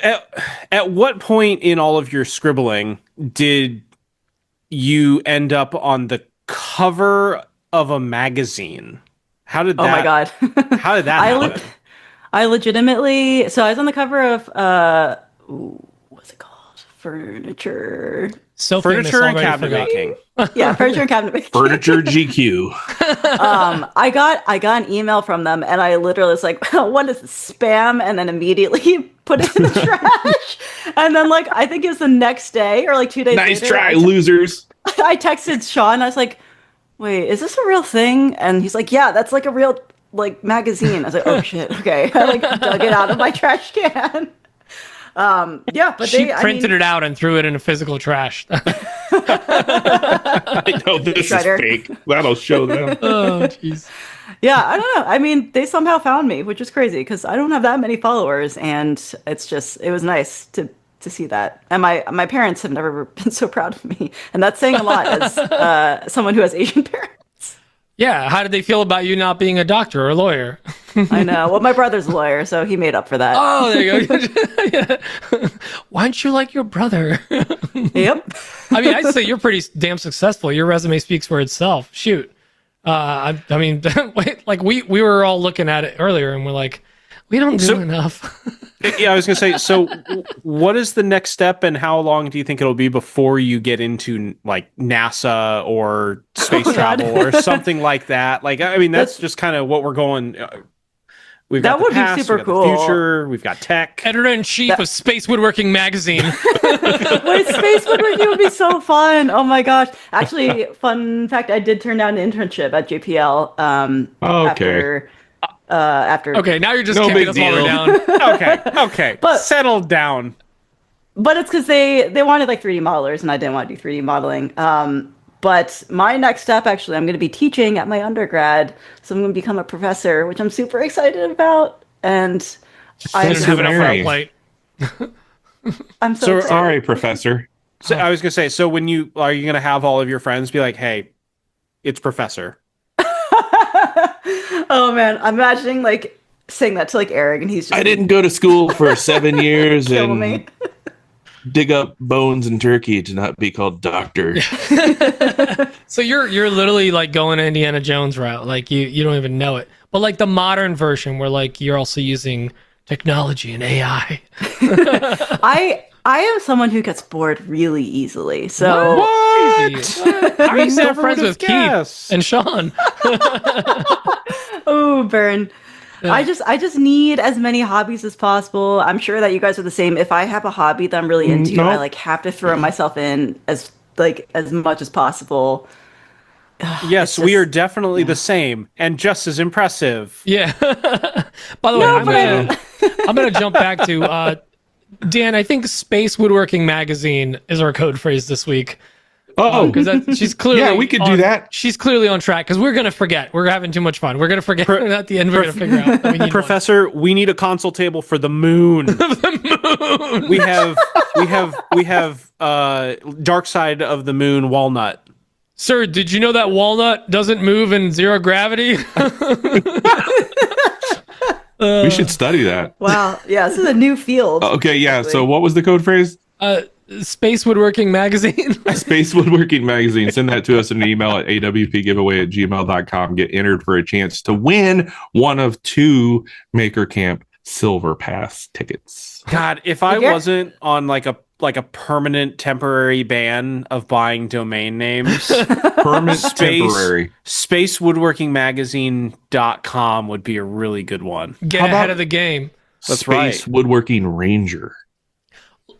at what point in all of your scribbling did you end up on the cover of a magazine? How did that? Oh my God. How did that happen? I legitimately, so I was on the cover of what's it called? Furniture. So Furniture and cabinet making. Yeah, furniture and cabinet making. Furniture GQ. I got an email from them, and I literally was like, "What is this, spam?" And then immediately put it in the trash. And then like I think it was the next day or like 2 days later. Nice try, losers. I texted Sean. I was like, "Wait, is this a real thing?" And he's like, "Yeah, that's like a real like magazine." I was like, "Oh shit, okay." I like dug it out of my trash can. Yeah, but she printed it out and threw it in a physical trash. I know this is fake. That'll show them. Oh, jeez. Yeah, I don't know. I mean, they somehow found me, which is crazy because I don't have that many followers, and it was nice to see that. And my parents have never been so proud of me, and that's saying a lot as someone who has Asian parents. Yeah, how did they feel about you not being a doctor or a lawyer? I know. Well, my brother's a lawyer, so he made up for that. Oh, there you go. Yeah. Why aren't you like your brother? Yep. I mean, I'd say you're pretty damn successful. Your resume speaks for itself. Shoot. I mean, like we were all looking at it earlier, and we're like, we don't do enough. Yeah, I was going to say, so what is the next step, and how long do you think it'll be before you get into like NASA or space travel or something like that? Like, I mean, that's just kind of what we're going. We've got the past, be super we've got cool. the future, we've got tech. Editor-in-chief of Space Woodworking Magazine. Wait, space woodworking would be so fun. Oh my gosh. Actually, fun fact, I did turn down an internship at JPL. After Okay, now you're just No kicking big us while we're deal. down. Okay. But- Settle down. But it's because they wanted like 3D modelers, and I didn't want to do 3D modeling. But my next step, actually, I'm going to be teaching at my undergrad, so I'm going to become a professor, which I'm super excited about. And I didn't have enough on our plate. I'm so So, excited. Sorry, Professor. So I was going to say, so are you going to have all of your friends be like, hey, it's Professor? Oh man, I'm imagining like saying that to like Eric, and he's just I didn't go to school for 7 years kill and me. dig up bones in Turkey to not be called doctor. So you're literally like going Indiana Jones route, like you don't even know it. But like the modern version, where like you're also using technology and AI. I am someone who gets bored really easily. So What? How are you still never friends would've with guessed. Keith and Sean? oh, Baron. I just need as many hobbies as possible. I'm sure that you guys are the same. If I have a hobby that I'm really into, I like have to throw myself in as much as possible. Yes, we are definitely the same and just as impressive. Yeah. By the way, I'm gonna jump back to Dan. I think Space Woodworking Magazine is our code phrase this week. Oh, Because she's clearly yeah, we could do that. She's clearly on track because we're gonna forget. We're having too much fun. We're gonna forget. At the end, we're gonna figure out that we need Professor, we need a console table for the moon. the moon. We have Dark Side of the Moon walnut. Sir, did you know that walnut doesn't move in zero gravity? We should study that. Wow. Yeah, this is a new field. Okay, yeah. So what was the code phrase? Space Woodworking Magazine. Space Woodworking Magazine. Send that to us in an email at awpgiveaway@gmail.com. Get entered for a chance to win one of 2 Maker Camp Silver Pass tickets. God, if I wasn't on like a permanent temporary ban of buying domain names, Permanent temporary. spacewoodworkingmagazine.com would be a really good one. Get ahead of the game. That's Space right. Woodworking Ranger.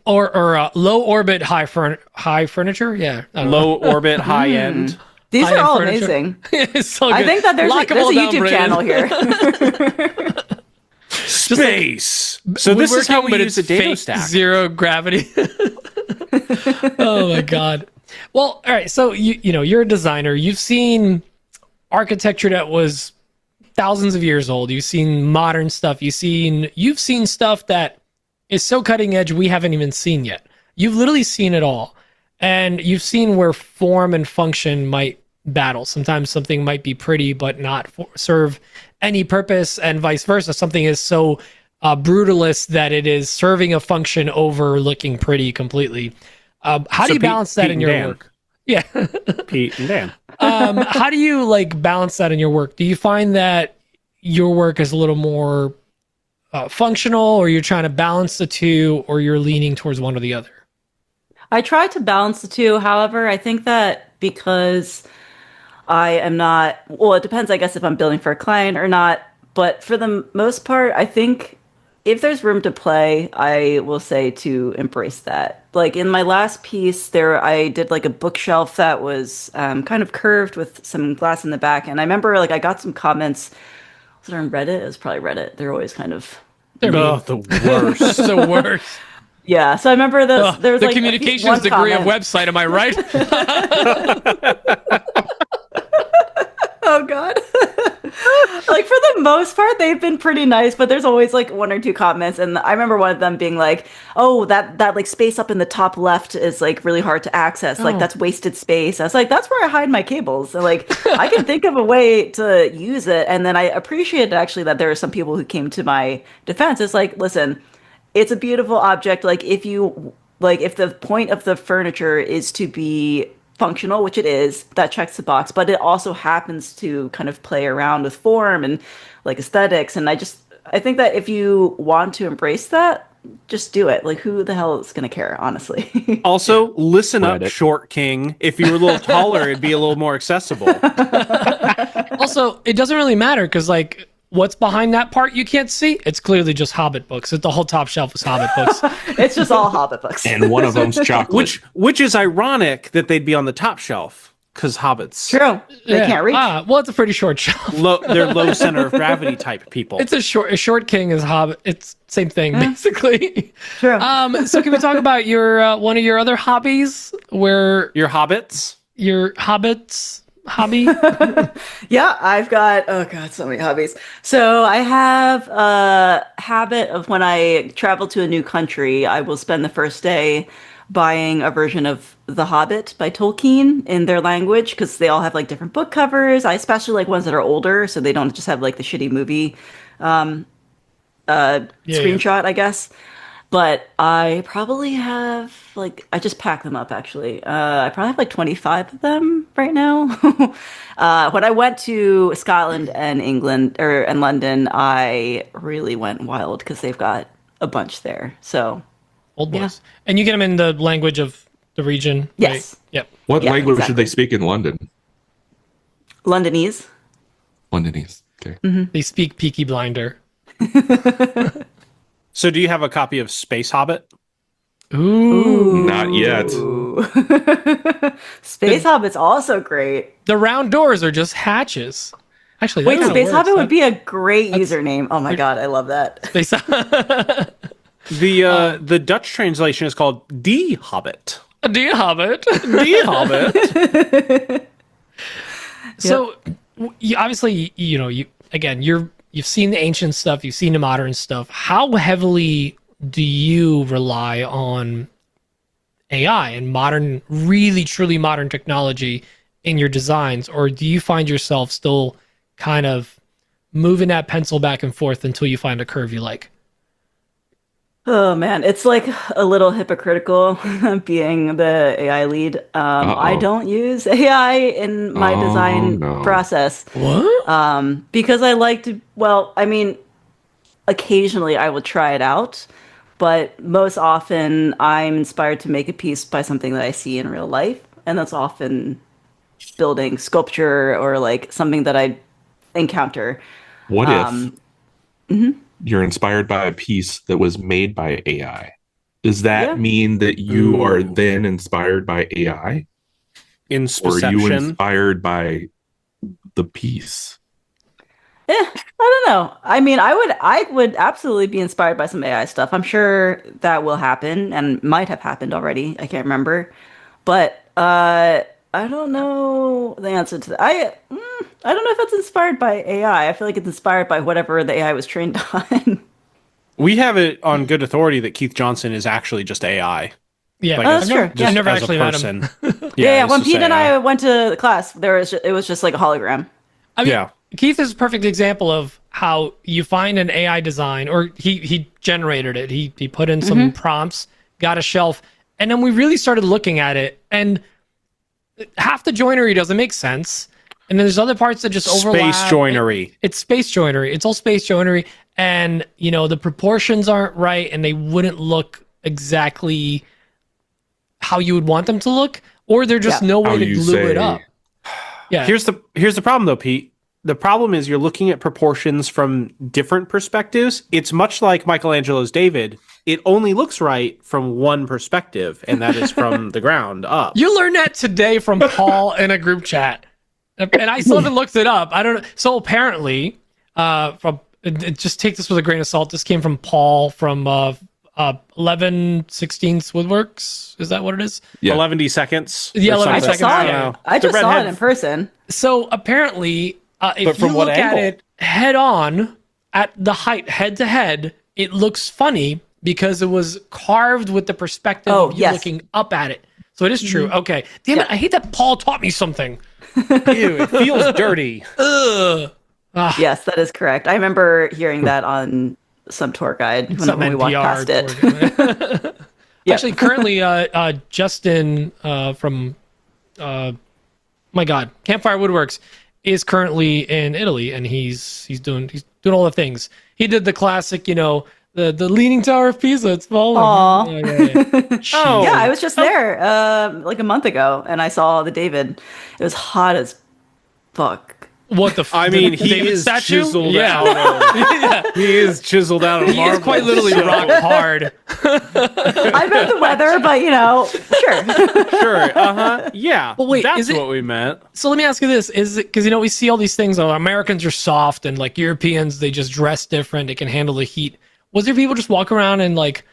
Or low orbit high furniture. Yeah. I don't know. Low orbit, high end. These high-end are all furniture. amazing. It's so I good. think that there's Lock 'em a all down, YouTube Brandon. channel here. Space. So this is how we Woodworking, use a but it's dado fake stack. zero gravity. Oh my god. Well, all right. So you know you're a designer. You've seen architecture that was thousands of years old. You've seen modern stuff. You've seen stuff that is so cutting edge we haven't even seen yet. You've literally seen it all, and you've seen where form and function might battle. Sometimes something might be pretty but not serve any purpose, and vice versa. Something is so brutalist that it is serving a function over looking pretty completely. How do you balance that in your work? Yeah. Pete and Dan. How do you like balance that in your work? Do you find that your work is a little more functional, or you're trying to balance the two, or you're leaning towards one or the other? I try to balance the two. However, I think that because I am not, well, it depends, I guess, if I'm building for a client or not. But for the most part, I think if there's room to play, I will say to embrace that. Like in my last piece there, I did like a bookshelf that was kind of curved with some glass in the back. And I remember like I got some comments. Was it on Reddit? It was probably Reddit. They're always kind of... They're mean. The worst. It's the worst. Yeah, so I remember there was the like communications degree of comment. website. Am I right? Oh god. Like for the most part they've been pretty nice, but there's always like 1 or 2 comments, and I remember one of them being like, oh, that like space up in the top left is like really hard to access, like that's wasted space. I was like, that's where I hide my cables. So like I can think of a way to use it. And then I appreciated actually that there are some people who came to my defense. It's like, listen, it's a beautiful object. Like if the point of the furniture is to be functional, which it is, that checks the box, but it also happens to kind of play around with form and like aesthetics. And I think that if you want to embrace that, just do it. Like who the hell is going to care, honestly? Also, listen up, Reddit. Short King. If you were a little taller, it'd be a little more accessible. Also, it doesn't really matter because like what's behind that part you can't see. It's clearly just Hobbit books. The whole top shelf is Hobbit books. It's just all Hobbit books. And one of them's chocolate. Which is ironic that they'd be on the top shelf because hobbits. True. They can't reach. Well, it's a pretty short shelf. They're low center of gravity type people. It's a short king is Hobbit. It's same thing basically. True. So can we talk about your one of your other hobbies? Where Your hobbits? your hobbits hobby? Yeah, I've got, oh God, so many hobbies. So I have a habit of when I travel to a new country, I will spend the first day buying a version of The Hobbit by Tolkien in their language, because they all have like different book covers. I especially like ones that are older, so they don't just have like the shitty movie screenshot, I guess. But I probably have I just packed them up actually. I probably have like 25 of them right now. When I went to Scotland and England and London, I really went wild because they've got a bunch there. So Old boys. And you get them in the language of the region, right? yes. Yep. What language should exactly. they speak in London? Londonese. Londonese. Okay. They speak Peaky Blinder. So do you have a copy of Space Hobbit? Ooh. Not yet. Space Hobbit's also great. The round doors are just hatches. Actually, that Wait, kinda Space works. Hobbit would be a great username. Oh my god, I love that. Space The Dutch translation is called Die Hobbit. Dear Hobbit. Die Hobbit. So, you, obviously, you've seen the ancient stuff, you've seen the modern stuff. How heavily do you rely on AI and modern, really truly modern technology in your designs, or do you find yourself still kind of moving that pencil back and forth until you find a curve you like? Oh man, it's like a little hypocritical being the AI lead. I don't use AI in my design process. What? Because I like to, well, I mean, occasionally I will try it out, but most often I'm inspired to make a piece by something that I see in real life. And that's often building sculpture or like something that I encounter. What if you're inspired by a piece that was made by AI? Does that mean that you are then inspired by AI? In Or are you Perception. inspired by the piece? I don't know. I mean, I would absolutely be inspired by some AI stuff. I'm sure that will happen and might have happened already. I can't remember. But I don't know the answer to that. I don't know if it's inspired by AI. I feel like it's inspired by whatever the AI was trained on. We have it on good authority that Keith Johnson is actually just AI. Yeah, Like, that's true. I've never as a actually met him. person. Yeah, it's when just Pete and AI. I went to the class, it was just like a hologram. I mean, Yeah. Keith is a perfect example of how you find an AI design, or he generated it. He put in some prompts, got a shelf, and then we really started looking at it, and half the joinery doesn't make sense, and then there's other parts that just overlap. Space joinery. It's space joinery. It's all space joinery, and the proportions aren't right, and they wouldn't look exactly how you would want them to look, or there's just no way How to you glue it say- up. Yeah. Here's the problem though, Pete. The problem is you're looking at proportions from different perspectives. It's much like Michelangelo's David. It only looks right from one perspective, and that is from the ground up. You learned that today from Paul in a group chat, and I still haven't looked it up. I don't know. So apparently, just take this with a grain of salt. This came from Paul from 11/16 Woodworks. Is that what it is? Yeah. 11 seconds. Yeah, or 11 I something. just saw seconds, it. know. I The just saw redhead- it in person. So apparently, if But from you what look at angle? it head on at the height, head to head, it looks funny because it was carved with the perspective Oh, of you yes. looking up at it. So it is true. Okay. Damn it. I hate that Paul taught me something. Ew, it feels dirty. Ugh. Yes, that is correct. I remember hearing that on some tour guide when Some we walked NPR past it. tour. Actually, currently, Justin from my God, Campfire Woodworks is currently in Italy, and he's doing all the things. He did the classic, the Leaning Tower of Pisa. It's falling. Aw. Oh, Yeah, I was just there like a month ago, and I saw the David. It was hot as fuck. What the? I mean, the he David is statue? chiseled Yeah. out of. He is chiseled out of He marble. is quite literally so- rock hard. I bet the weather, but sure. Sure. Yeah. Well, wait, that's is it- what we meant. So let me ask you this: is it because we see all these things? Americans are soft, and like Europeans, they just dress different. They can handle the heat. Was there people just walk around in like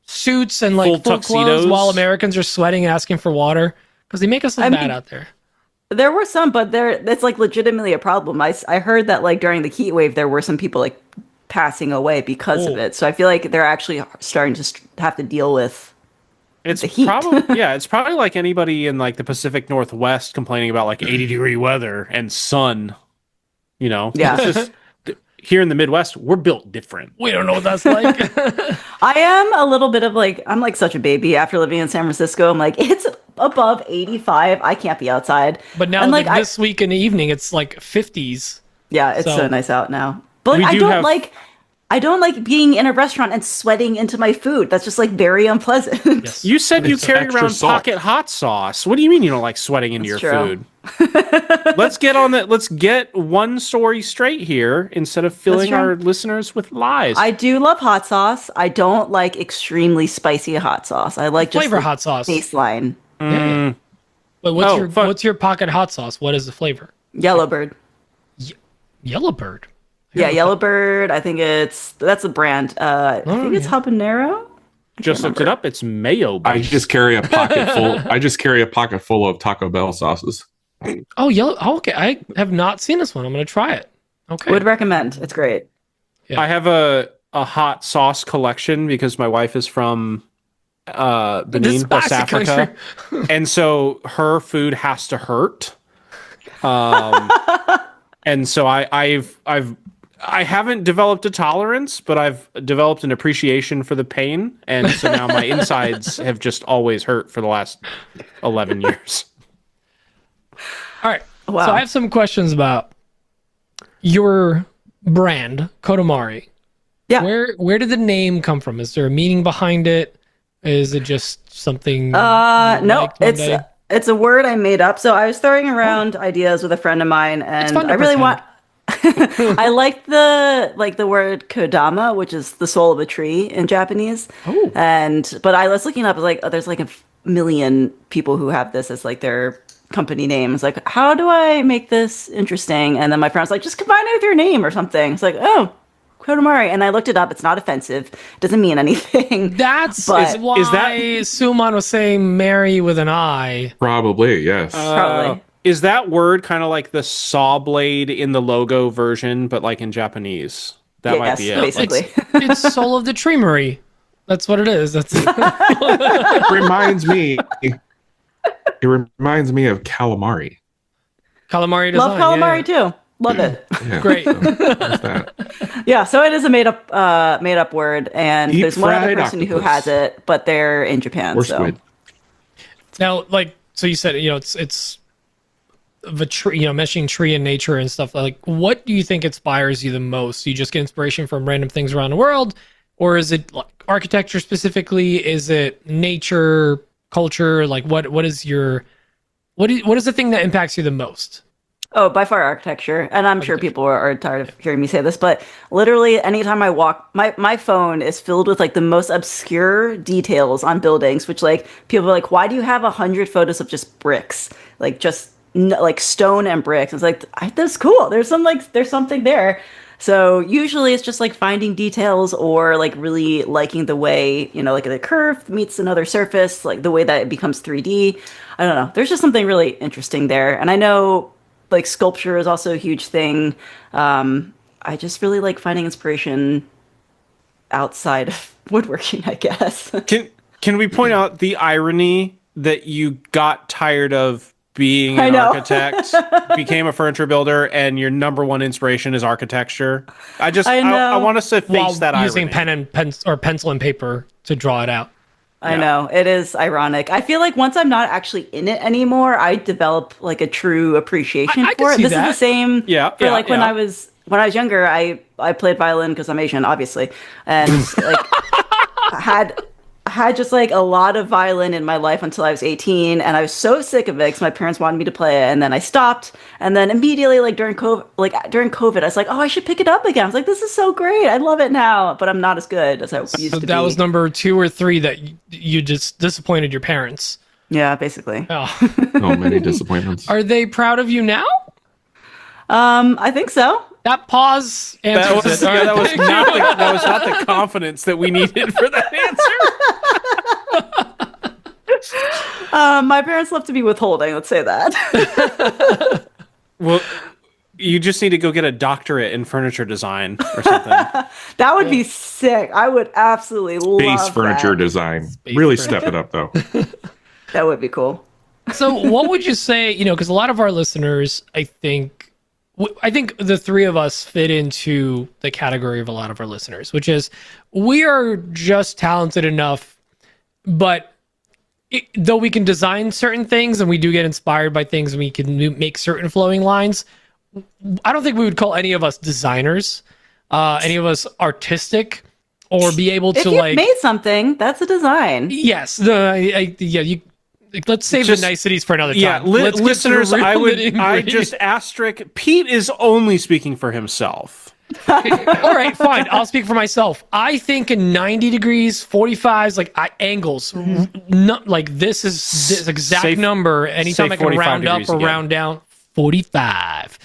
suits and like Full full clothes tuxedos? while Americans are sweating and asking for water? Because they make us look I bad mean- out there. There were some, but it's like legitimately a problem. I heard that like during the heat wave, there were some people like passing away because of Oh. it. So I feel like they're actually starting to have to deal with. It's the heat. probably it's probably like anybody in like the Pacific Northwest complaining about like 80-degree weather and sun. Yeah. It's just, here in the Midwest, we're built different. We don't know what that's like. I am a little bit of like, I'm like such a baby after living in San Francisco. I'm like, it's above 85. I can't be outside. But now, And, like this week in the evening, it's like 50s. Yeah, it's so nice out now. But We like, do I don't like being in a restaurant and sweating into my food. That's just like very unpleasant. Yes. You said you It's carry extra around salt. pocket hot sauce. What do you mean you don't like sweating into your That's true. food? Let's get on that. Let's get one story straight here instead of filling true. our listeners with lies. I do love hot sauce. I don't like extremely spicy hot sauce. I like just Flavor the hot sauce. baseline. Yeah. But Oh, fun. what's your pocket hot sauce? What is the flavor? Yellowbird. Yellowbird. Yeah, Yellowbird. I think that's a brand. I think it's habanero. Just looked it up. It's mayo. I just carry a pocket full. I just carry a pocket full of Taco Bell sauces. Oh, yellow. Oh, okay. I have not seen this one. I'm going to try it. Okay. Would recommend. It's great. Yeah. I have a hot sauce collection because my wife is from Benin, This West plastic Africa, and so her food has to hurt. And so I haven't developed a tolerance, but I've developed an appreciation for the pain, and so now my insides have just always hurt for the last 11 years. All right. Wow. So I have some questions about your brand, Kodomari. Yeah. Where did the name come from? Is there a meaning behind it? Is it just something? No, liked one day? it's a word I made up. So I was throwing around ideas with a friend of mine, and fun to I really pretend. want. I like the word kodama, which is the soul of a tree in Japanese. Oh. But I was looking up, like, there's like a million people who have this as like their company name. It's like, how do I make this interesting? And then my friend was like, just combine it with your name or something. It's like, oh, Kodomari. And I looked it up. It's not offensive. It doesn't mean anything. That's But- why is that- Suman was saying Mary with an I. Probably, yes. Probably. Is that word kind of like the saw blade in the logo version, but like in Japanese? That might Yes, be it. basically. It's Soul of the Treemery. That's what it is. That's It reminds me. It reminds me of calamari. calamari design. Love calamari too. Love it. Yeah, Great. so there's that. Yeah, so it is a made up word, and Deep there's one other fried person who octopus. has it, but they're in Japan. Or so squid. Now, like, so you said, it's the tree, meshing tree and nature and stuff. Like, what do you think inspires you the most? Do you just get inspiration from random things around the world, or is it like architecture specifically? Is it nature, culture? Like, what is the thing that impacts you the most? Oh, by far architecture. And I'm sure people are tired of hearing me say this, but literally anytime I walk, my phone is filled with like the most obscure details on buildings, which like people are like, why do you have 100 photos of just bricks? Like just like stone and bricks. It's like, that's cool. There's something there. So usually it's just like finding details or like really liking the way, like the curve meets another surface, like the way that it becomes 3D. I don't know. There's just something really interesting there. And I know like sculpture is also a huge thing. I just really like finding inspiration outside of woodworking, I guess. Can we point out the irony that you got tired of being I an know. architect, became a furniture builder, and your number one inspiration is architecture? I know. want us to face While that using irony. pencil and paper to draw it out. I know, it is ironic. I feel like once I'm not actually in it anymore, I develop like a true appreciation I can for it. see This that. is the same Yeah, for yeah, like when yeah. I was younger, I played violin because I'm Asian, obviously. And like I had just like a lot of violin in my life until I was 18, and I was so sick of it because my parents wanted me to play it, and then I stopped. And then immediately, like during COVID, I was like, oh, I should pick it up again. I was like, this is so great, I love it now, but I'm not as good as I used So to that be. was number 2 or 3 that you just disappointed your parents. Yeah, basically. Oh. Oh, many disappointments. Are they proud of you now? I think so. That pause answers That was, it. All that, right, was thank not you. that was not the confidence that we needed for that answer. My parents love to be withholding, let's say that. Well, you just need to go get a doctorate in furniture design or something. That would be sick. I would absolutely Space love furniture that. design. Really furniture. step it up, though. That would be cool. So what would you say, because a lot of our listeners, I think, I think the three of us fit into the category of a lot of our listeners, which is we are just talented enough, but though we can design certain things and we do get inspired by things and we can make certain flowing lines, I don't think we would call any of us designers, any of us artistic, or be able to if you made something, that's a design. Yes, let's save the niceties for another time. Yeah, listeners, I just asterisk. Pete is only speaking for himself. All right, fine. I'll speak for myself. I think in 90 degrees, 45s, like angles, not like this is this exact number. Anytime I can round up or round down, 45.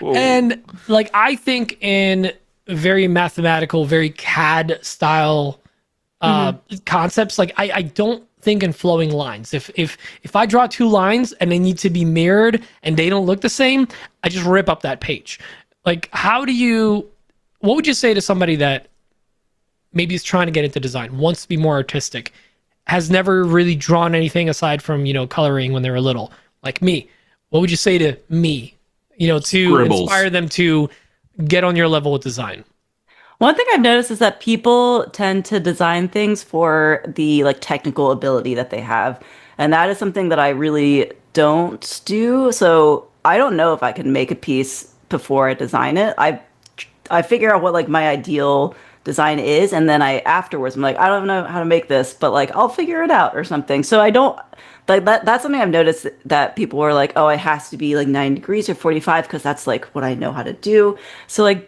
And like I think in very mathematical, very CAD style concepts, like I don't think in flowing lines. If I draw two lines and they need to be mirrored and they don't look the same, I just rip up that page. Like, what would you say to somebody that maybe is trying to get into design, wants to be more artistic, has never really drawn anything aside from, coloring when they were little, like me? What would you say to me, to Scribbles. Inspire them to get on your level with design? One thing I've noticed is that people tend to design things for the technical ability that they have. And that is something that I really don't do. So I don't know if I can make a piece before I design it. I figure out what my ideal design is, and then afterwards I'm like, I don't know how to make this, but I'll figure it out or something. So I don't that's something I've noticed, that people are like, oh, it has to be 90 degrees or 45 because that's what I know how to do. So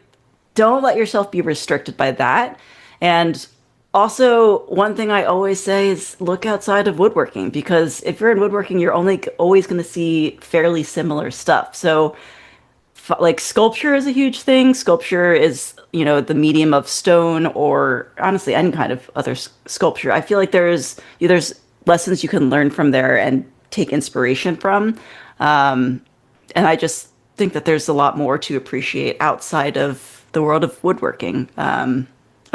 don't let yourself be restricted by that. And also, one thing I always say is look outside of woodworking, because if you're in woodworking, you're always going to see fairly similar stuff. So sculpture is a huge thing. Sculpture is, the medium of stone, or honestly any kind of other sculpture. I feel like there's lessons you can learn from there and take inspiration from. And I just think that there's a lot more to appreciate outside of the world of woodworking. I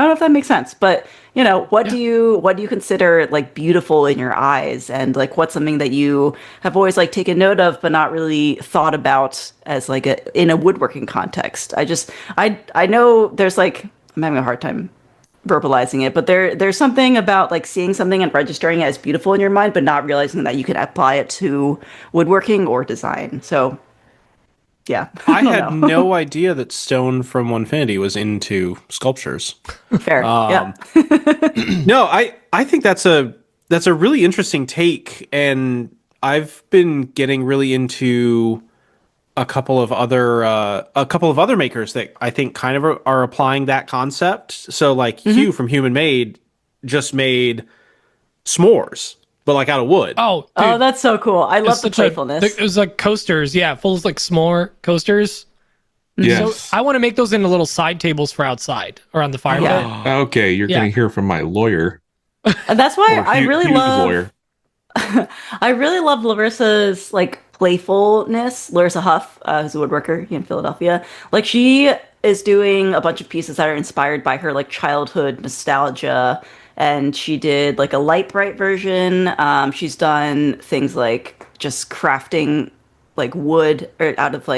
don't know if that makes sense, but what do you consider beautiful in your eyes, and what's something that you have always taken note of but not really thought about as in a woodworking context? I know there's I'm having a hard time verbalizing it, but there's something about seeing something and registering it as beautiful in your mind, but not realizing that you can apply it to woodworking or design. So yeah. I had no idea that Stone from Onefinity was into sculptures. Fair. Yeah. No, I think that's a really interesting take, and I've been getting really into a couple of other makers that I think kind of are applying that concept. So Hugh from Human Made just made s'mores, but out of wood. Oh, dude, that's so cool. I love the playfulness. It was coasters, yeah, full of s'more coasters. Yes. So I want to make those into little side tables for outside around the fire pit. Okay, you're going to hear from my lawyer. And that's why I really love lawyer. I really love Larissa's playfulness. Larissa Huff, who's a woodworker here in Philadelphia. She is doing a bunch of pieces that are inspired by her childhood nostalgia. And she did a light bright version. She's done things just crafting wood or out of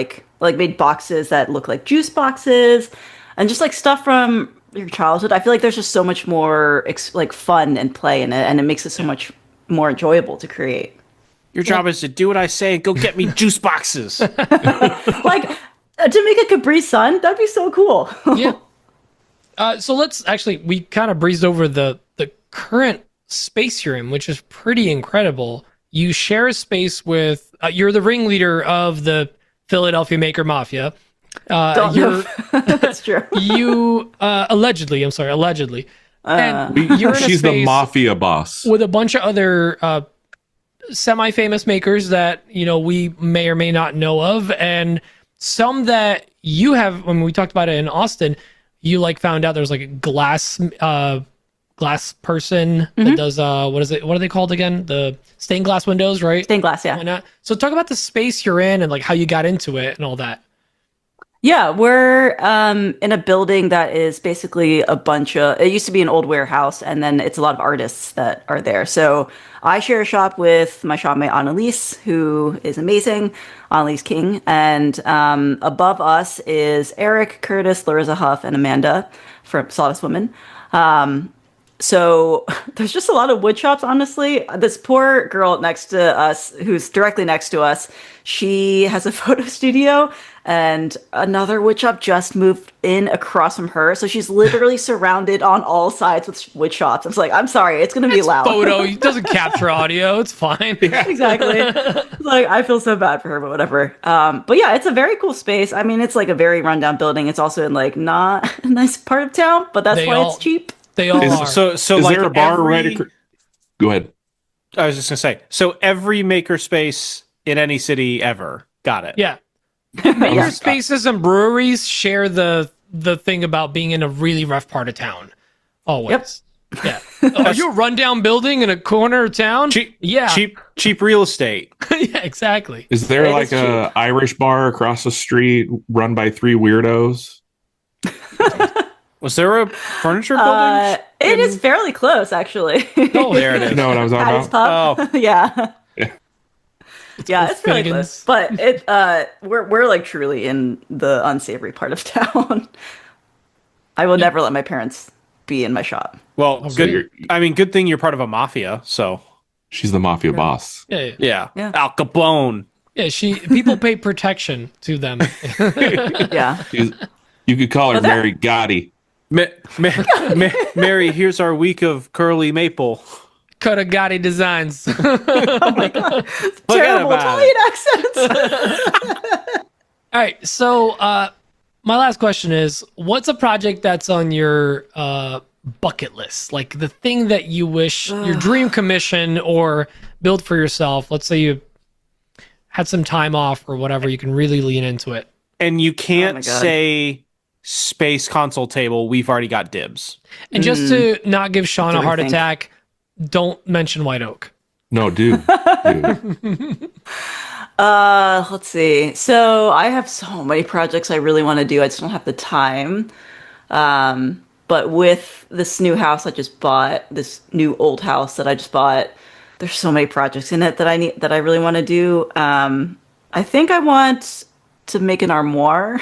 made boxes that look like juice boxes, and just stuff from your childhood. I feel like there's just so much more fun and play in it, and it makes it so much more enjoyable to create. Your job is to do what I say and go get me juice boxes. To make a Capri Sun, that'd be so cool. Yeah. So we kind of breezed over the current space you're in, which is pretty incredible. You share a space with, you're the ringleader of the Philadelphia Maker Mafia. That's true. You, allegedly. And you're in She's the mafia boss. with a bunch of other semi-famous makers that, we may or may not know of, and some that you have, when we talked about it in Austin, you found out there's a glass person that does what are they called again? The stained glass windows, right? Stained glass, yeah. Why not? So talk about the space you're in and how you got into it and all that. Yeah, we're in a building that is basically a bunch of, it used to be an old warehouse, and then it's a lot of artists that are there. So I share a shop with my shopmate Annalise, who is amazing, Annalise King. And above us is Eric, Curtis, Larissa Huff, and Amanda from Sawdust Woman. So there's just a lot of wood shops, honestly. This poor girl next to us, who's directly next to us, she has a photo studio, and another wood shop just moved in across from her. So she's literally surrounded on all sides with wood shops. I was like, I'm sorry, it's going to be loud. Photo, it doesn't capture audio. It's fine. Exactly. Like, I feel so bad for her, but whatever. But yeah, it's a very cool space. I mean, it's like a very rundown building. It's also in like not a nice part of town, but that's why it's cheap. They all are. So is like there a bar right? Go ahead. I was just gonna say. So every makerspace in any city ever. Got it. Yeah. Maker spaces and breweries share the thing about being in a really rough part of town. Always. Yep. Yeah. Are you a rundown building in a corner of town? Cheap real estate. Yeah, exactly. Is there like a Irish bar across the street run by three weirdos? Was there a furniture building? It is fairly close, actually. Oh, there it is. You know what I was talking about? Oh, yeah. Yeah, it's really close. But we're like truly in the unsavory part of town. I will never let my parents be in my shop. Well, good. I mean, good thing you're part of a mafia. So she's the mafia boss. Yeah. Al Capone. Yeah, people pay protection to them. Yeah. You could call her Mary Gotti. Mary, here's our week of curly maple. Gotti designs. Oh my god. Terrible Italian accents. All right, so my last question is, what's a project that's on your bucket list? Like the thing that you wish, your dream commission or build for yourself. Let's say you had some time off or whatever, you can really lean into it. And you can't say space console table, we've already got dibs. And just to not give Sean a heart attack, don't mention White Oak. No, dude. Let's see. So I have so many projects I really want to do. I just don't have the time. But with this new house I just bought, this new old house that I just bought, there's so many projects in it that I really want to do. I think I want to make an armoire,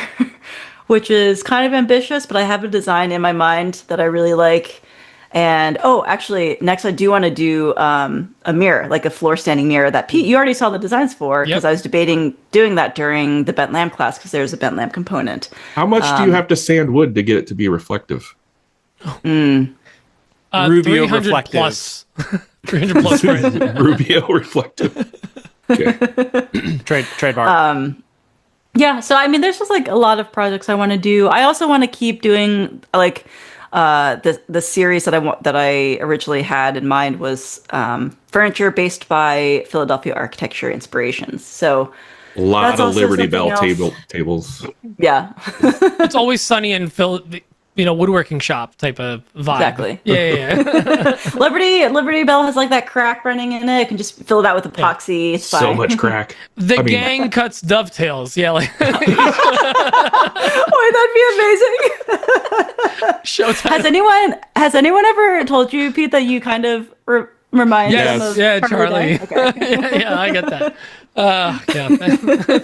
which is kind of ambitious, but I have a design in my mind that I really like. And actually, next I do want to do a mirror, like a floor standing mirror that Pete, you already saw the designs for, because I was debating doing that during the bent lamp class because there's a bent lamp component. How much do you have to sand wood to get it to be reflective? Rubio 300 reflective. Plus. 300 plus. Rubio reflective. Okay. Trademark. Yeah, so I mean, there's just like a lot of projects I want to do. I also want to keep doing like the series that I originally had in mind was furniture based by Philadelphia architecture inspirations. So a lot of Liberty Bell tables. Yeah, it's always sunny in woodworking shop type of vibe. Exactly. Yeah. Liberty Bell has like that crack running in it. You can just fill it out with epoxy. It's fine. So much crack. Gang cuts dovetails. Yeah, like. Boy, that'd be amazing. Showtime. Has anyone ever told you, Pete, that you kind of remind them of Charlie. Okay. yeah, I get that.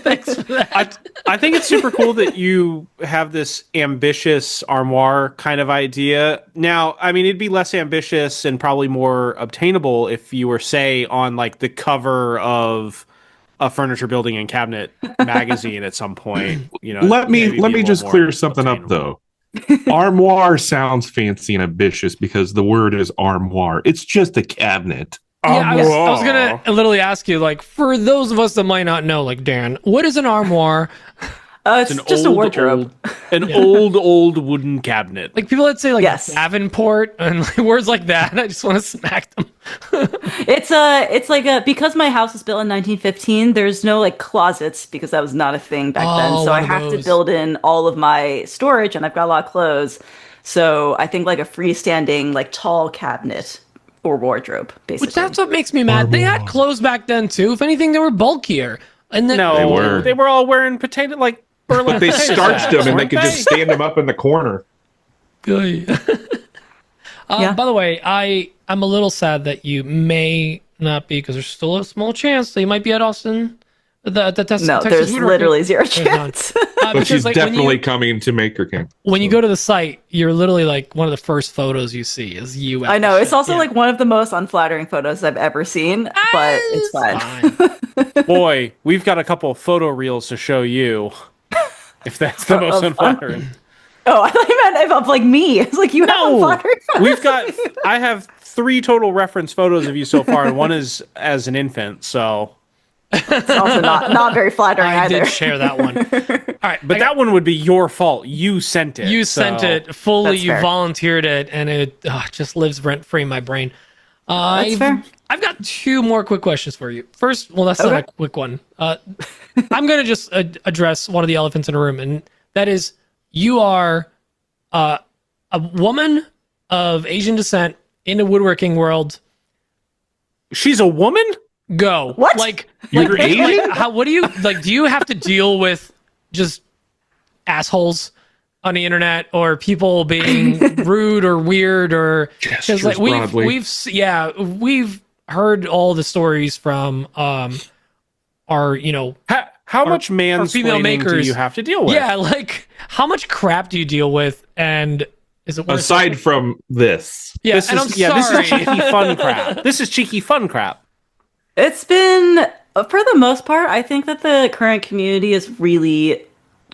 Thanks for that. I think it's super cool that you have this ambitious armoire kind of idea. Now, I mean, it'd be less ambitious and probably more obtainable if you were, say, on like the cover of a furniture building and cabinet magazine at some point. Let me just clear something up though. Armoire sounds fancy and ambitious because the word is armoire. It's just a cabinet. Yeah, I was gonna literally ask you, like, for those of us that might not know, like Dan, what is an armoire? It's just a wardrobe. Old wooden cabinet. Like people that say like Davenport and like, words like that. I just want to smack them. Because my house was built in 1915. There's no like closets because that was not a thing back then. So I have to build in all of my storage, and I've got a lot of clothes. So I think like a freestanding, like tall cabinet or wardrobe, basically. Which that's what makes me mad. They had clothes back then too. If anything, they were bulkier. And then they were all wearing potato like But they starched them and they could just stand them up in the corner. Good. By the way, I'm a little sad that you may not be, because there's still a small chance that you might be at Austin. No, Texas there's Woodworking. literally zero chance. But she's definitely coming to Maker Camp. When you go to the site, you're literally like one of the first photos you see is you. I know. It's also like one of the most unflattering photos I've ever seen, but it's fine. Boy, we've got a couple of photo reels to show you. If that's the most unflattering. Oh, I thought you meant of like me. It's like you have unflattering photos. I have 3 total reference photos of you so far, and one is as an infant, so. It's also not very flattering either. I did share that one. All right, but that one would be your fault. You sent it. You sent it fully. That's you fair. volunteered it, and it just lives rent free in my brain. That's fair. I've got 2 more quick questions for you. First, well, that's not a quick one. I'm going to just address one of the elephants in the room, and that is you are a woman of Asian descent in the woodworking world. She's a woman? Go. What? You're Asian? What do you like? Do you have to deal with just assholes on the internet, or people being rude or weird, or Gestures like broadly. we've heard all the stories from our How much female mansplaining makers do you have to deal with? Yeah, like how much crap do you deal with, and is it worth Aside it? from this. Yeah, This and is, I'm this sorry. is cheeky fun crap. This is cheeky fun crap. It's been, for the most part, I think that the current community is really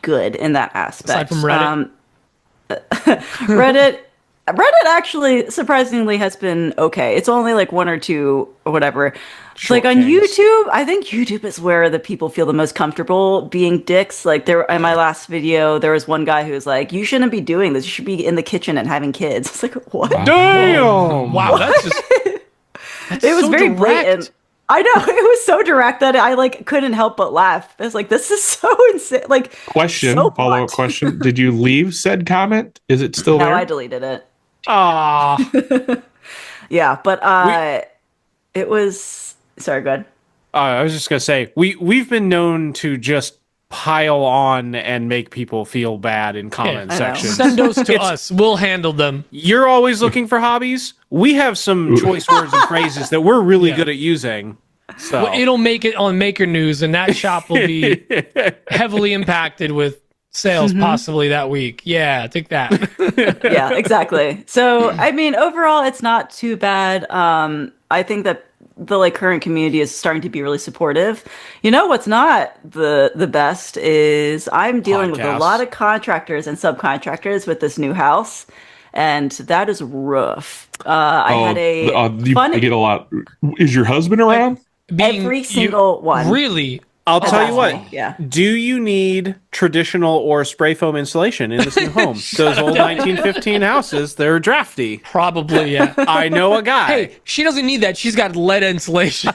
good in that aspect. Aside from Reddit? Reddit actually surprisingly has been okay. It's only like 1 or 2 or whatever. Short like on things. YouTube, I think YouTube is where the people feel the most comfortable being dicks. Like there in my last video, there was one guy who was like, "You shouldn't be doing this. You should be in the kitchen and having kids." It's like, what? Damn! Wow, that's just It was so very direct. blatant. I know, it was so direct that I like couldn't help but laugh. I was like, this is so insane. Like, Question, so follow-up blunt. question. Did you leave said comment? Is it still No, there? I deleted it. Ah, Yeah, but it was. Sorry, go ahead. I was just gonna say we've been known to just pile on and make people feel bad in comment I know. sections. send those to us. We'll handle them. You're always looking for hobbies. We have some choice words and phrases that we're really good at using. So Well, it'll make it on Maker News, and that shop will be heavily impacted with sales possibly that week. Yeah, take that. Yeah, exactly. So, I mean, overall, it's not too bad. I think that the like current community is starting to be really supportive. You know what's not the best is I'm dealing with a Podcasts. lot of contractors and subcontractors with this new house, and that is rough. I had a you fun get a lot. Is your husband around? every single one. Really? I'll tell you That's what. me, yeah. Do you need traditional or spray foam insulation in this new home? Those old 1915 houses, they're drafty. Probably, yeah. I know a guy. Hey, she doesn't need that. She's got lead insulation.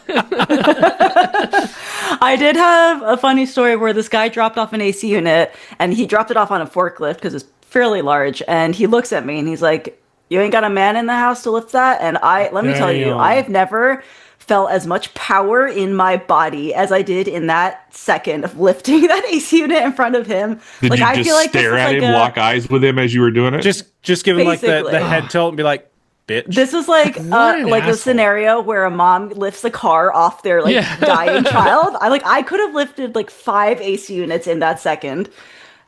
I did have a funny story where this guy dropped off an AC unit, and he dropped it off on a forklift because it's fairly large. And he looks at me and he's like, "You ain't got a man in the house to lift that?" And let me tell you, Damn. I have never felt as much power in my body as I did in that second of lifting that AC unit in front of him. Did you I just feel like stare this is at like him, lock eyes with him as you were doing it? Just give him like the Basically. head tilt and be like, bitch. This is like an like asshole. a scenario where a mom lifts the car off their like Yeah. dying child. I could have lifted like 5 AC units in that second.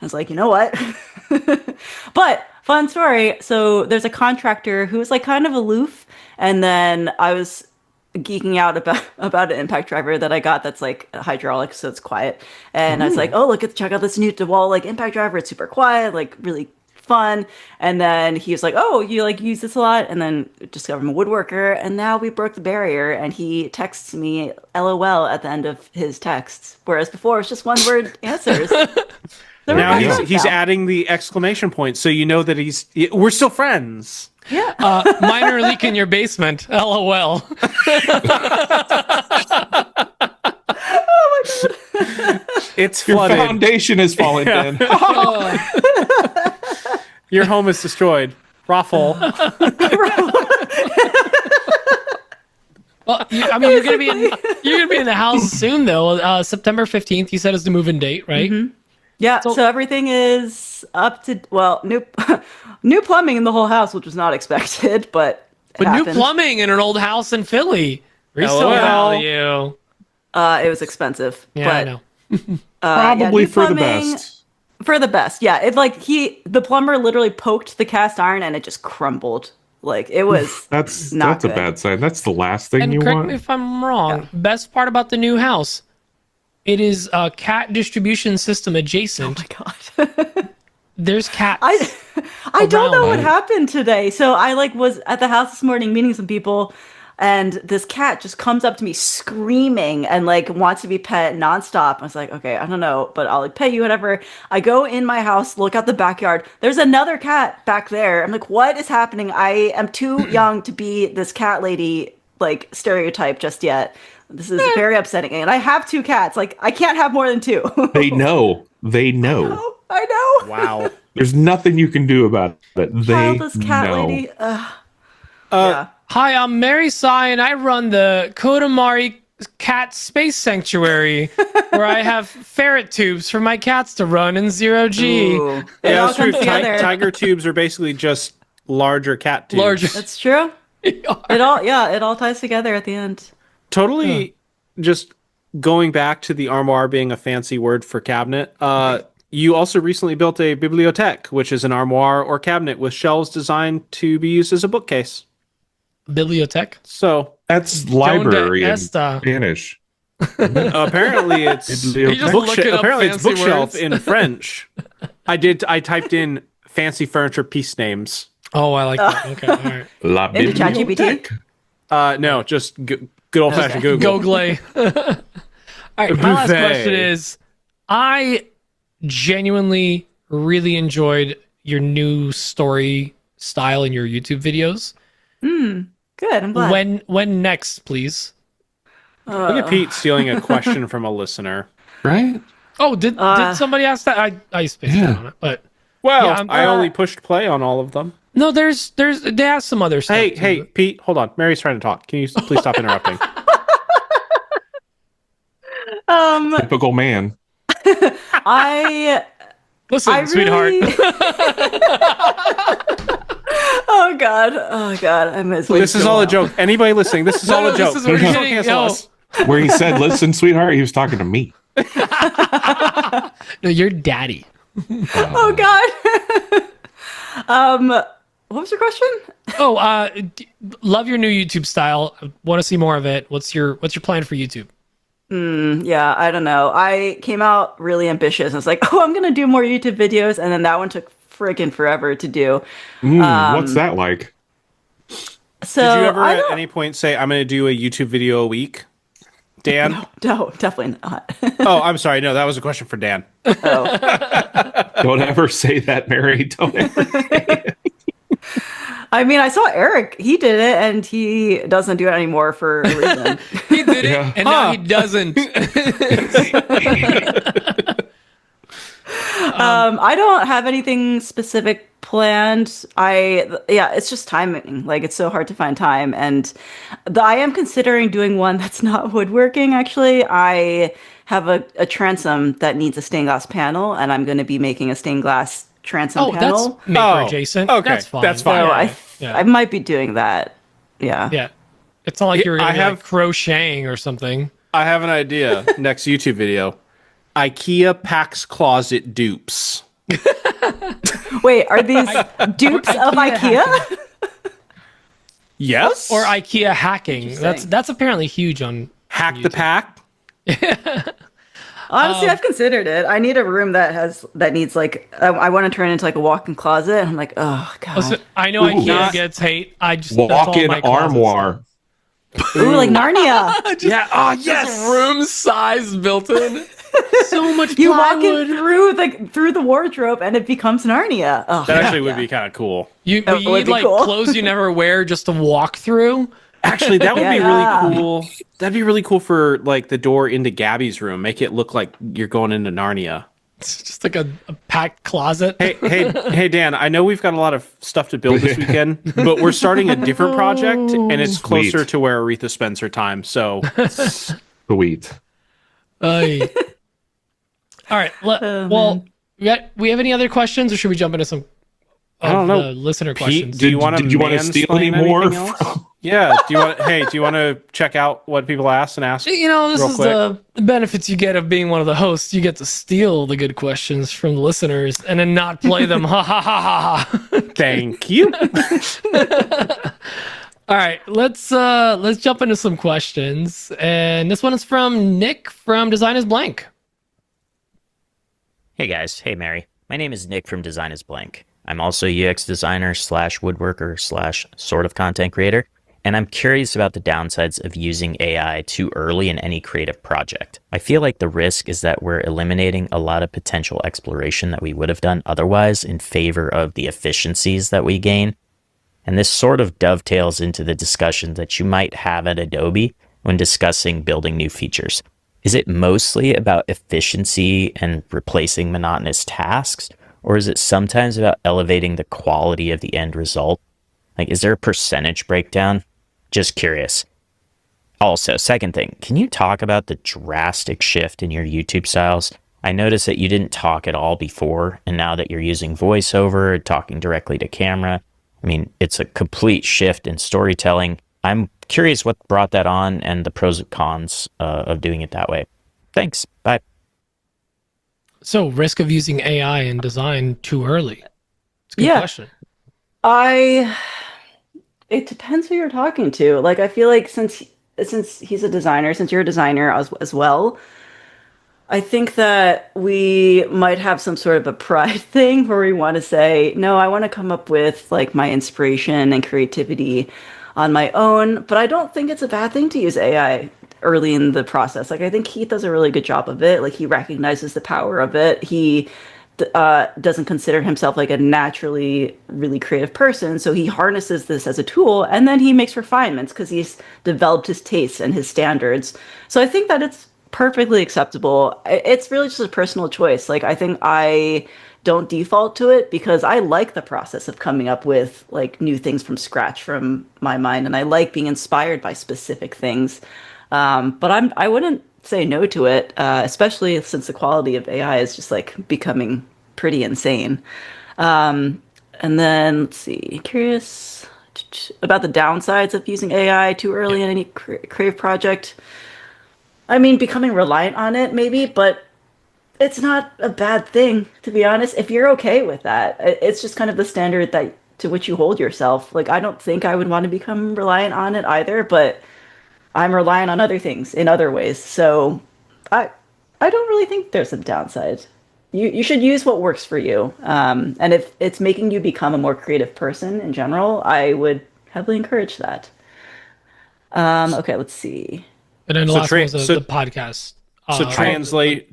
I was like, you know what? But fun story. So there's a contractor who was like kind of aloof, and then I was geeking out about an impact driver that I got that's like hydraulic, so it's quiet. And I was like, oh, check out this new DeWalt like impact driver. It's super quiet, like really fun. And then he was like, oh, you like use this a lot? And then discovered I'm a woodworker, and now we broke the barrier, and he texts me LOL at the end of his texts, whereas before it's just one word answers. So now we're friends he's now. adding the exclamation point, so you know that we're still friends. Yeah. Minor leak in your basement. LOL. It's Your flooded. foundation is falling in. Your home is destroyed. Raffle. Well, I mean, you're gonna be in the house soon, though. September 15th, you said is the move-in date, right? Yeah, so everything is up to new plumbing in the whole house, which was not expected, but But happened. new plumbing in an old house in Philly. Resale LOL. value. It was expensive. Yeah, but, I know. Probably new for the plumbing- best. For the best, yeah. It the plumber literally poked the cast iron and it just crumbled. Like it was That's not a good. bad sign. That's the last thing And you correct want. me if I'm wrong. Best part about the new house, it is a cat distribution system adjacent. Oh my god. There's cats. I don't know what Right. happened today. So I was at the house this morning meeting some people, and this cat just comes up to me screaming and wants to be pet nonstop. I was like, okay, I don't know, but I'll pet you, whatever. I go in my house, look out the backyard. There's another cat back there. I'm like, what is happening? I am too young to be this cat lady stereotype just yet. This is very upsetting. And I have 2 cats. I can't have more than 2. They know. They know. I know. Wow. There's nothing you can do about it. They Childless cat know. lady. Yeah. Hi, I'm Mary Tsai, and I run the Kodamari Cat Space Sanctuary, where I have ferret tubes for my cats to run in 0G. Ooh. It Yeah, all that's true. comes together. Tiger tubes are basically just larger cat tubes. Larger. That's true. It all ties together at the end. Totally. Just going back to the armoire being a fancy word for cabinet. You also recently built a bibliothèque, which is an armoire or cabinet with shelves designed to be used as a bookcase. Bibliothèque. So That's library in esta. Spanish. apparently it's You just look it up apparently it's fancy bookshelf words. in French. I typed in fancy furniture piece names. Oh, I like that. Okay, all right. La Into ChatGPT? bibliothèque. No, just good old fashioned Google. Google. All right, my last Buffet. question is, I genuinely really enjoyed your new story style in your YouTube videos. Good. I'm glad. When next, please? Look at Pete stealing a question from a listener. Right? Oh, did somebody ask that? I spaced out on it, but Well, Yeah, I'm- I only pushed play on all of them. no, there's they asked some other stuff. Hey, too. Pete, hold on. Mary's trying to talk. Can you please stop interrupting? Typical man. I Listen, I sweetheart. really... Oh god. I miss. This is all a joke. Anybody listeing, this is all a this joke. is where Please you're don't getting- cancel yo. us. Where he said, "Listen, sweetheart," he was talking to me. No, you're daddy. Oh god. What was your question? Oh, love your new YouTube style. Want to see more of it. What's your plan for YouTube? Yeah, I don't know. I came out really ambitious. I was like, oh, I'm gonna do more YouTube videos, and then that one took freaking forever to do. What's that like? So Did you ever I at don't, any point say, I'm going to do a YouTube video a week? Dan? no, definitely not. Oh, I'm sorry. No, that was a question for Dan. Don't ever say that, Mary. Don't ever. I mean, I saw Eric. He did it, and he doesn't do it anymore for a reason. He did Yeah. it, and now he doesn't. I don't have anything specific planned. It's just timing. It's so hard to find time, and I am considering doing one that's not woodworking. Actually, I have a transom that needs a stained glass panel, and I'm going to be making a stained glass transom Oh, panel. that's maker Oh, adjacent. okay, That's fine. that's fine. So Yeah. I might be doing that. Yeah. Yeah. It's not like you're I going to be have- crocheting or something. I have an idea. Next YouTube video. IKEA Pax Closet dupes. Wait, are these dupes of IKEA IKEA? Yes? Or IKEA hacking. That's apparently huge on Hack the Pack? Honestly, I've considered it. I need a room that needs I want to turn it into a walk-in closet. And I'm like, oh god. Listen, I know IKEA gets hate. I just that's all Walk-in my closets. armoire. Ooh, like Narnia. Yeah. Oh, Just room size built in. So much You walk plywood. in through the wardrobe and it becomes Narnia. Oh, That actually would be kind of cool. You That need would be like cool. clothes you never wear just to walk through. Actually, that would be Yeah. really cool. That'd be really cool for the door into Gabby's room. Make it look like you're going into Narnia. It's just like a packed closet. Hey, Dan. I know we've got a lot of stuff to build this weekend, but we're starting a different project, and it's closer Sweet. to where Aretha spends her time. So, Sweet. Ay. All right. Well, We have any other questions, or should we jump into some I don't know. listener Pete, questions? do you want to steal any more? Yeah. Do you want to check out what people ask and ask? This real is quick? the benefits you get of being one of the hosts. You get to steal the good questions from the listeners and then not play them. Ha ha ha ha ha. Thank you. All right, let's jump into some questions. And this one is from Nick from Design is Blank. Hey guys, hey Mary. My name is Nick from Design is Blank. I'm also a UX designer / woodworker / sort of content creator, and I'm curious about the downsides of using AI too early in any creative project. I feel like the risk is that we're eliminating a lot of potential exploration that we would have done otherwise in favor of the efficiencies that we gain. And this sort of dovetails into the discussion that you might have at Adobe when discussing building new features. Is it mostly about efficiency and replacing monotonous tasks, or is it sometimes about elevating the quality of the end result? Like, is there a percentage breakdown? Just curious. Also, second thing, can you talk about the drastic shift in your YouTube styles? I noticed that you didn't talk at all before, and now that you're using voiceover, talking directly to camera, I mean, it's a complete shift in storytelling. I'm curious what brought that on and the pros and cons of doing it that way. Thanks. Bye. So, risk of using AI in design too early. It's a good question. It depends who you're talking to. Like, I feel like since he's a designer, since you're a designer as well, I think that we might have some sort of a pride thing where we want to say, no, I want to come up with like my inspiration and creativity on my own. But I don't think it's a bad thing to use AI early in the process. Like, I think Keith does a really good job of it. Like, he recognizes the power of it. He doesn't consider himself like a naturally really creative person. So he harnesses this as a tool, and then he makes refinements because he's developed his tastes and his standards. So I think that it's perfectly acceptable. It's really just a personal choice. Like, I think I don't default to it because I like the process of coming up with like new things from scratch from my mind, and I like being inspired by specific things. But I wouldn't say no to it, especially since the quality of AI is just like becoming pretty insane. And then let's see, curious about the downsides of using AI too early in any creative project. I mean, becoming reliant on it maybe, but it's not a bad thing, to be honest, if you're okay with that. It's just kind of the standard that to which you hold yourself. Like, I don't think I would want to become reliant on it either, but I'm relying on other things in other ways. So I don't really think there's a downside. You should use what works for you. And if it's making you become a more creative person in general, I would heavily encourage that. Okay, let's see. And then the last one was the podcast. So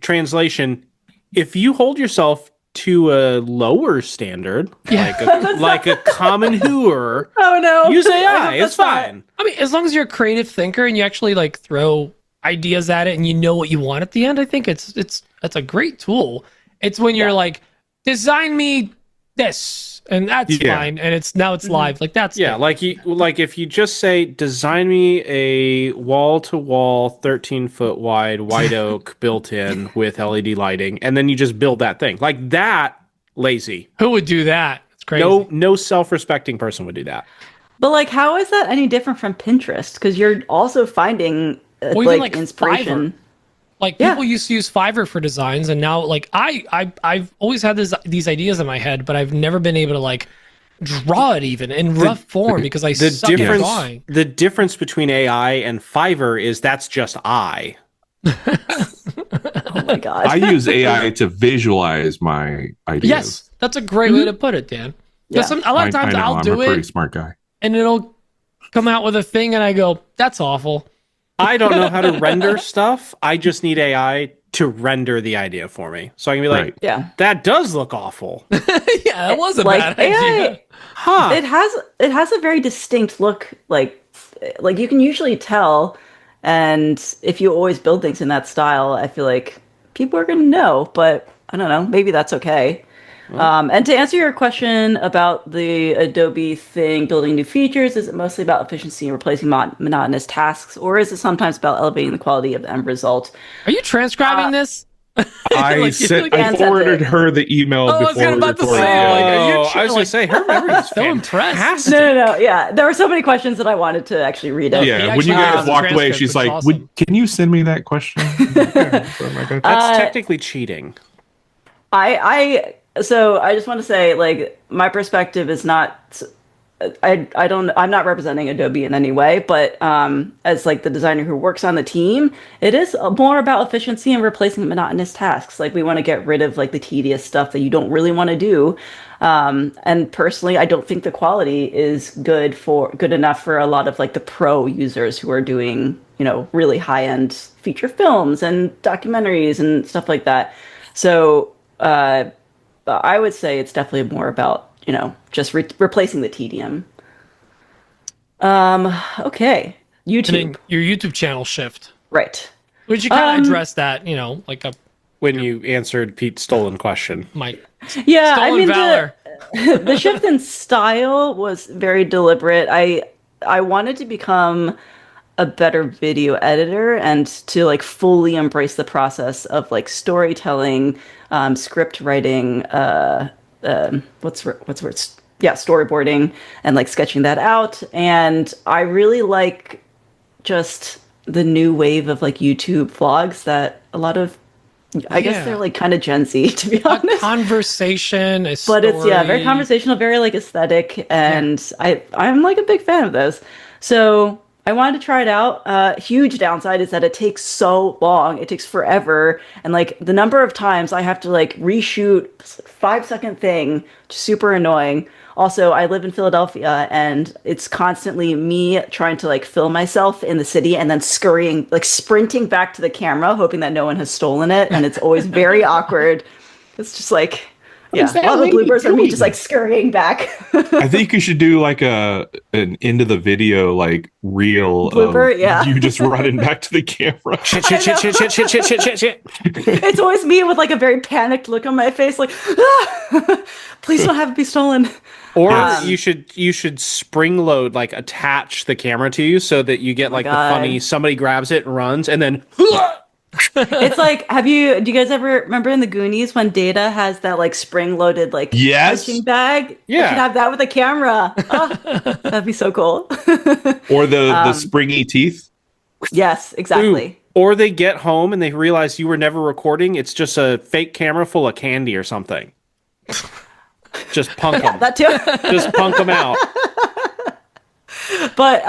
translation, if you hold yourself to a lower standard, like a common hooer, oh no, use AI. It's fine. I mean, as long as you're a creative thinker and you actually like throw ideas at it and you know what you want at the end, I think it's a great tool. It's when you're like, design me this, and that's fine, and it's live. Like that's like if you just say, design me a wall-to-wall 13-foot wide white oak built-in with LED lighting, and then you just build that thing like that. Lazy. Who would do that? It's crazy. No self-respecting person would do that. But like, how is that any different from Pinterest? Because you're also finding like inspiration. Fiverr. Like, people used to use Fiverr for designs, and now, like, I've always had these ideas in my head, but I've never been able to, like, draw it even in rough form because I suck at drawing. The difference between AI and Fiverr is that's just I. Oh, my God. I use AI to visualize my ideas. Yes, that's a great way to put it, Dan. Yeah. A lot of times I'll do it. I'm a pretty smart guy. And it'll come out with a thing, and I go, that's awful. I don't know how to render stuff. I just need AI to render the idea for me. So I can be like, that does look awful. Yeah, that was a like, bad idea. Huh. It has a very distinct look. Like you can usually tell, and if you always build things in that style, I feel like people are going to know, but I don't know, maybe that's okay. And to answer your question about the Adobe thing, building new features, is it mostly about efficiency and replacing monotonous tasks, or is it sometimes about elevating the quality of the end result? Are you transcribing this? I Like, sent, like- I forwarded her the email I was before we about to recorded. say, like, are you Oh, I was going to say, her memory is so impressed. fantastic. No. Yeah, there were so many questions that I wanted to actually read it. He Yeah, when you actually guys has a walked away, transcript, she's which like, is awesome. "Can you send me that question?" That's technically cheating. So I just want to say, like, my perspective is not. I'm not representing Adobe in any way, but as like the designer who works on the team, it is more about efficiency and replacing monotonous tasks. Like, we want to get rid of like the tedious stuff that you don't really want to do. And personally, I don't think the quality is good enough for a lot of like the pro users who are doing, really high end feature films and documentaries and stuff like that. So I would say it's definitely more about, just replacing the tedium. Okay. YouTube. And then your YouTube channel shift. Right. Would you kind of address that, like When you answered Pete's stolen question. my Yeah, stolen valor? The shift in style was very deliberate. I wanted to become a better video editor and to like fully embrace the process of like storytelling, script writing, storyboarding and like sketching that out. And I really like just the new wave of like YouTube vlogs that a lot of, I guess they're like kind of Gen Z, to be honest. Conversation, a But it's very story. conversational, very like aesthetic, and I'm like a big fan of those. So I wanted to try it out. Huge downside is that it takes so long. It takes forever, and like the number of times I have to like reshoot 5-second thing, super annoying. Also, I live in Philadelphia, and it's constantly me trying to like film myself in the city and then scurrying, like sprinting back to the camera, hoping that no one has stolen it, and it's always very awkward. It's just like, a lot of the bloopers are me just like scurrying back. I think you should do like an end of the video like reel Blooper, of yeah. you just running back to the camera. Shit. It's always me with like a very panicked look on my face, like, please don't have it be stolen. Or you should spring load, like attach the camera to you so that you get like the God. funny, somebody grabs it and runs and then It's like, do you guys ever remember in the Goonies when Data has that like spring loaded like Yes. punching bag? Yeah. I should have that with a camera. Oh, that'd be so cool. Or the springy teeth. Yes, exactly. or they get home and they realize you were never recording. It's just a fake camera full of candy or something. Just punk them. That too. Just punk them out. But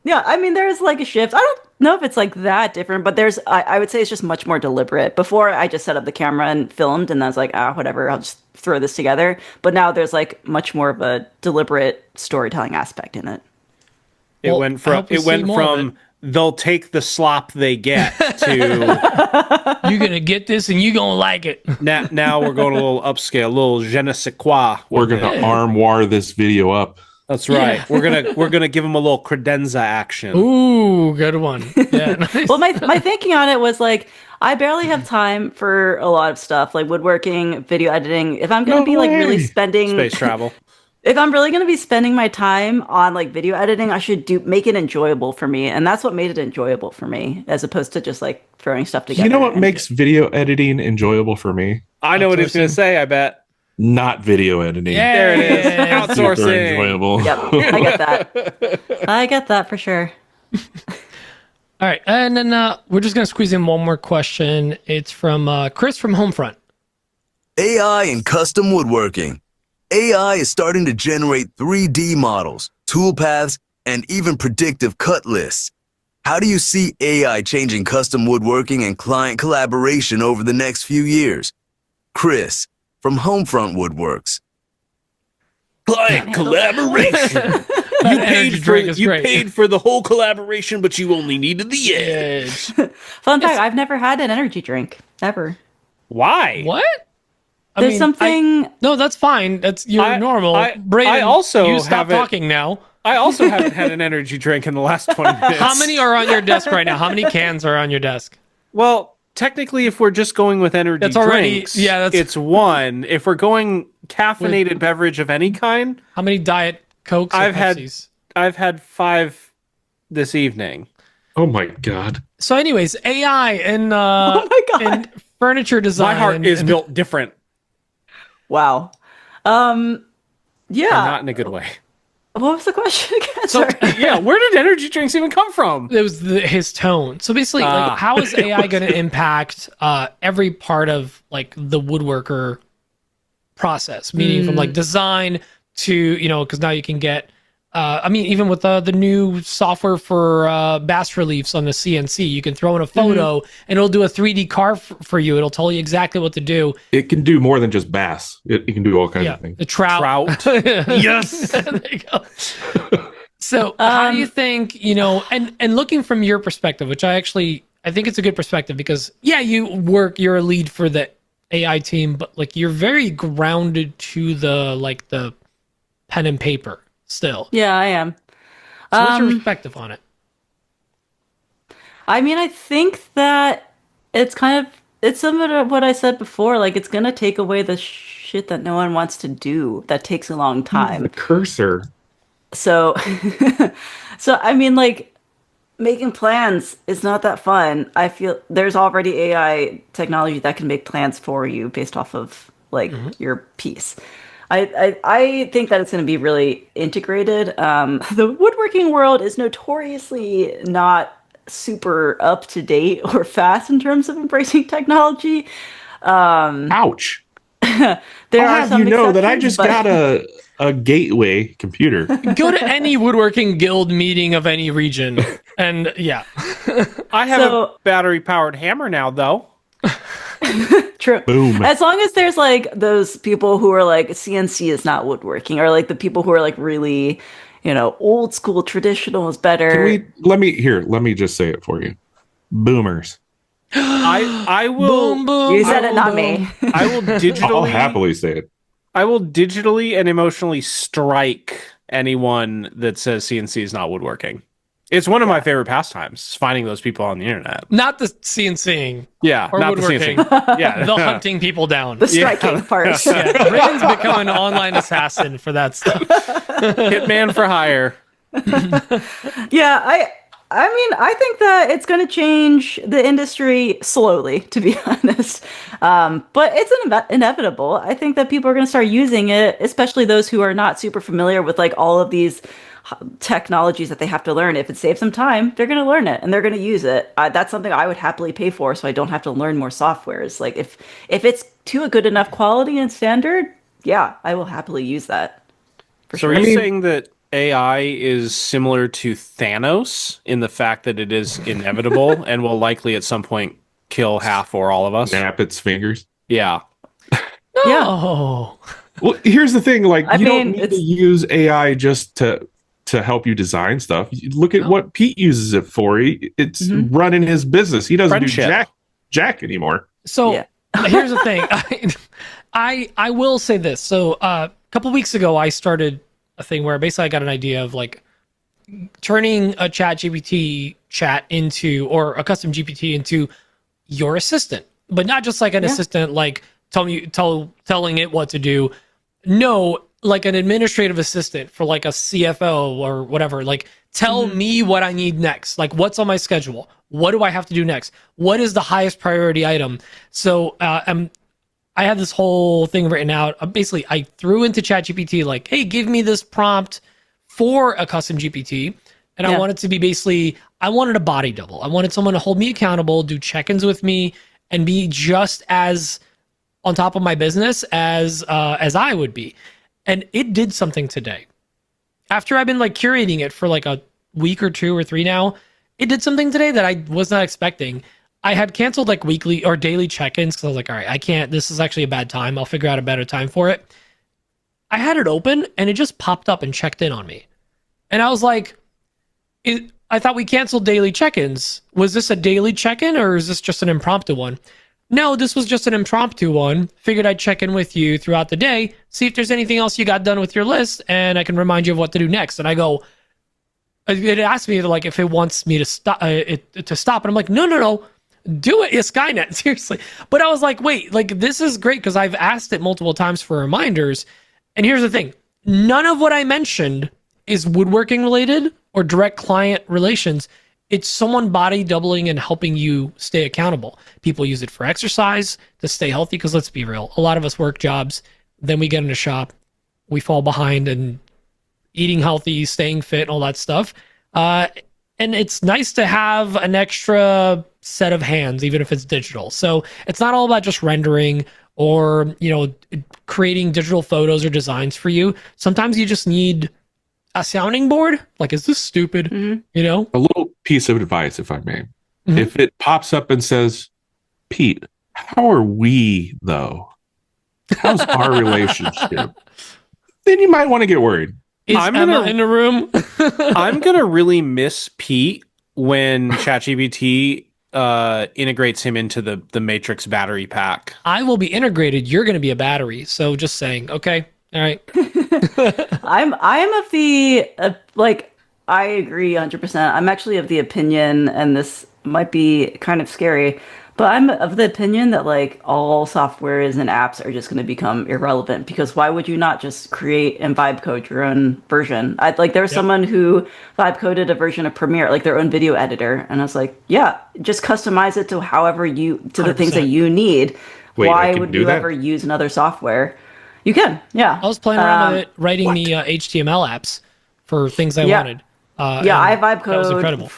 yeah, I mean, there's like a shift. I don't know if it's like that different, but I would say it's just much more deliberate. Before, I just set up the camera and filmed, and I was like, whatever, I'll just throw this together. But now there's like much more of a deliberate storytelling aspect in it. It Well, went I hope we see from more of it. they'll take the slop they get to You're gonna get this and you gonna like it. now we're going a little upscale, a little je ne sais quoi. We're gonna armoire this video up. That's right. We're gonna give them a little credenza action. Ooh, good one. Yeah, nice. Well, my thinking on it was like, I barely have time for a lot of stuff like woodworking, video editing. If I'm going to be like really spending Space travel. if I'm really going to be spending my time on like video editing, I should make it enjoyable for me. And that's what made it enjoyable for me, as opposed to just like throwing stuff together. You know what makes video editing enjoyable for me? I know what he's gonna say, I bet. Not video editing. Yeah. There it is. Super Outsourcing. enjoyable. Yep, I get that. I get that for sure. All right, and then we're just gonna squeeze in one more question. It's from Chris from Homefront. AI in custom woodworking. AI is starting to generate 3D models, toolpaths, and even predictive cut lists. How do you see AI changing custom woodworking and client collaboration over the next few years? Chris from Homefront Woodworks. Client collaboration. Energy drink is great. paid for the whole collaboration, but you only needed the edge. Fun fact: I've never had an energy drink ever. Why? What? There's something. No, that's fine. That's you're normal. Brayden, I also you stop haven't- talking now. I also haven't had an energy drink in the last 20 minutes. How many are on your desk right now? How many cans are on your desk? Well, technically, if we're just going with energy That's already- drinks, yeah, that's- it's one. If we're going caffeinated beverage of any kind, How many Diet Cokes? Or I've had Pepsis? 5 this evening. Oh my god. So, anyways, AI and Oh my God. and furniture design. My heart is built different, Wow. and Yeah. not in a good way. What was the question again? So- Sorry. Yeah, where did energy drinks even come from? It was his tone. So basically, like, how is AI going to impact every part of like the woodworker process? Meaning from like design to, because now you can get, even with the new software for bas reliefs on the CNC, you can throw in a photo and it'll do a 3D carve for you. It'll tell you exactly what to do. It can do more than just bass. It can do all kinds of things. The trout. Yes. There you go. So how do you think, and looking from your perspective, which I think it's a good perspective because you're a lead for the AI team, but like you're very grounded to the pen and paper still. Yeah, I am. So what's your perspective on it? I mean, I think that it's similar to what I said before. Like, it's gonna take away the shit that no one wants to do. That takes a long time. The cursor. So, I mean, like, making plans is not that fun. I feel there's already AI technology that can make plans for you based off of like your piece. I think that it's going to be really integrated. The woodworking world is notoriously not super up to date or fast in terms of embracing technology. Ouch. There I'll are have some you know that I exceptions, just but- got a gateway computer. Go to any woodworking guild meeting of any region, and I have a battery-powered hammer now, though. True. Boom. As long as there's like those people who are like CNC is not woodworking, or like the people who are like really, old school traditional is better. Let me just say it for you. Boomers. I will. boom, boom. You said it, not me. I will digitally. I'll happily say it. I will digitally and emotionally strike anyone that says CNC is not woodworking. It's one of my favorite pastimes, finding those people on the internet. Not the CNCing. Yeah, Or not woodworking. the CNC. Yeah, The hunting people down. The striking part. Yeah, Britain's become an online assassin for that stuff. Hitman for hire. Yeah, I mean, I think that it's going to change the industry slowly, to be honest. But it's inevitable. I think that people are going to start using it, especially those who are not super familiar with like all of these technologies that they have to learn. If it saves them time, they're going to learn it and they're going to use it. That's something I would happily pay for, so I don't have to learn more softwares. Like if it's to a good enough quality and standard, yeah, I will happily use that. So are you saying that AI is similar to Thanos in the fact that it is inevitable and will likely at some point kill half or all of us? Snap its fingers. Yeah. Yeah. Oh. Well, here's the thing. Like, I you mean, don't need to use AI just to help you design stuff. Look at what Pete uses it for. It's running his business. He doesn't Friendship. do jack anymore. So Yeah. here's the thing. I will say this. So a couple weeks ago, I started a thing where basically I got an idea of like turning a ChatGPT chat into, or a custom GPT into your assistant, but not just like an assistant, like telling it what to do. No, like an administrative assistant for like a CFO or whatever. Like tell me what I need next. Like what's on my schedule? What do I have to do next? What is the highest priority item? So I had this whole thing written out. Basically, I threw into ChatGPT like, hey, give me this prompt for a custom GPT. And I wanted to be basically, I wanted a body double. I wanted someone to hold me accountable, do check-ins with me, and be just as on top of my business as I would be. And it did something today. After I've been like curating it for like a week or 2 or 3 now, it did something today that I was not expecting. I had canceled like weekly or daily check-ins because I was like, all right, I can't, this is actually a bad time. I'll figure out a better time for it. I had it open and it just popped up and checked in on me. And I was like, I thought we canceled daily check-ins. Was this a daily check-in or is this just an impromptu one? No, this was just an impromptu one. Figured I'd check in with you throughout the day, see if there's anything else you got done with your list, and I can remind you of what to do next. And I go, it asked me like if it wants me to stop, and I'm like, no, do it. It's Skynet, seriously. But I was like, wait, like this is great because I've asked it multiple times for reminders. And here's the thing: none of what I mentioned is woodworking related or direct client relations. it's someone body doubling and helping you stay accountable. People use it for exercise to stay healthy, because let's be real, a lot of us work jobs, then we get in a shop, we fall behind in eating healthy, staying fit, and all that stuff. And it's nice to have an extra set of hands, even if it's digital. So it's not all about just rendering or, creating digital photos or designs for you. Sometimes you just need a sounding board. Like, is this stupid? A little piece of advice, if I may. If it pops up and says, Pete, how are we, though? How's our relationship? Then you might want to get worried. Is Emma in the room? I'm going to really miss Pete when ChatGPT integrates him into the Matrix battery pack. I will be integrated. You're going to be a battery. So just saying, okay. All right. I am of the I agree 100%. I'm actually of the opinion, and this might be kind of scary, but I'm of the opinion that like all softwares and apps are just going to become irrelevant, because why would you not just create and vibe code your own version? There was someone who vibe coded a version of Premiere, like their own video editor, and I was like, yeah, just customize it to the things that you need. Wait, why would you ever use another software? You can, yeah. I was playing around with it, writing the HTML apps for things I wanted. I vibe code. That was incredible.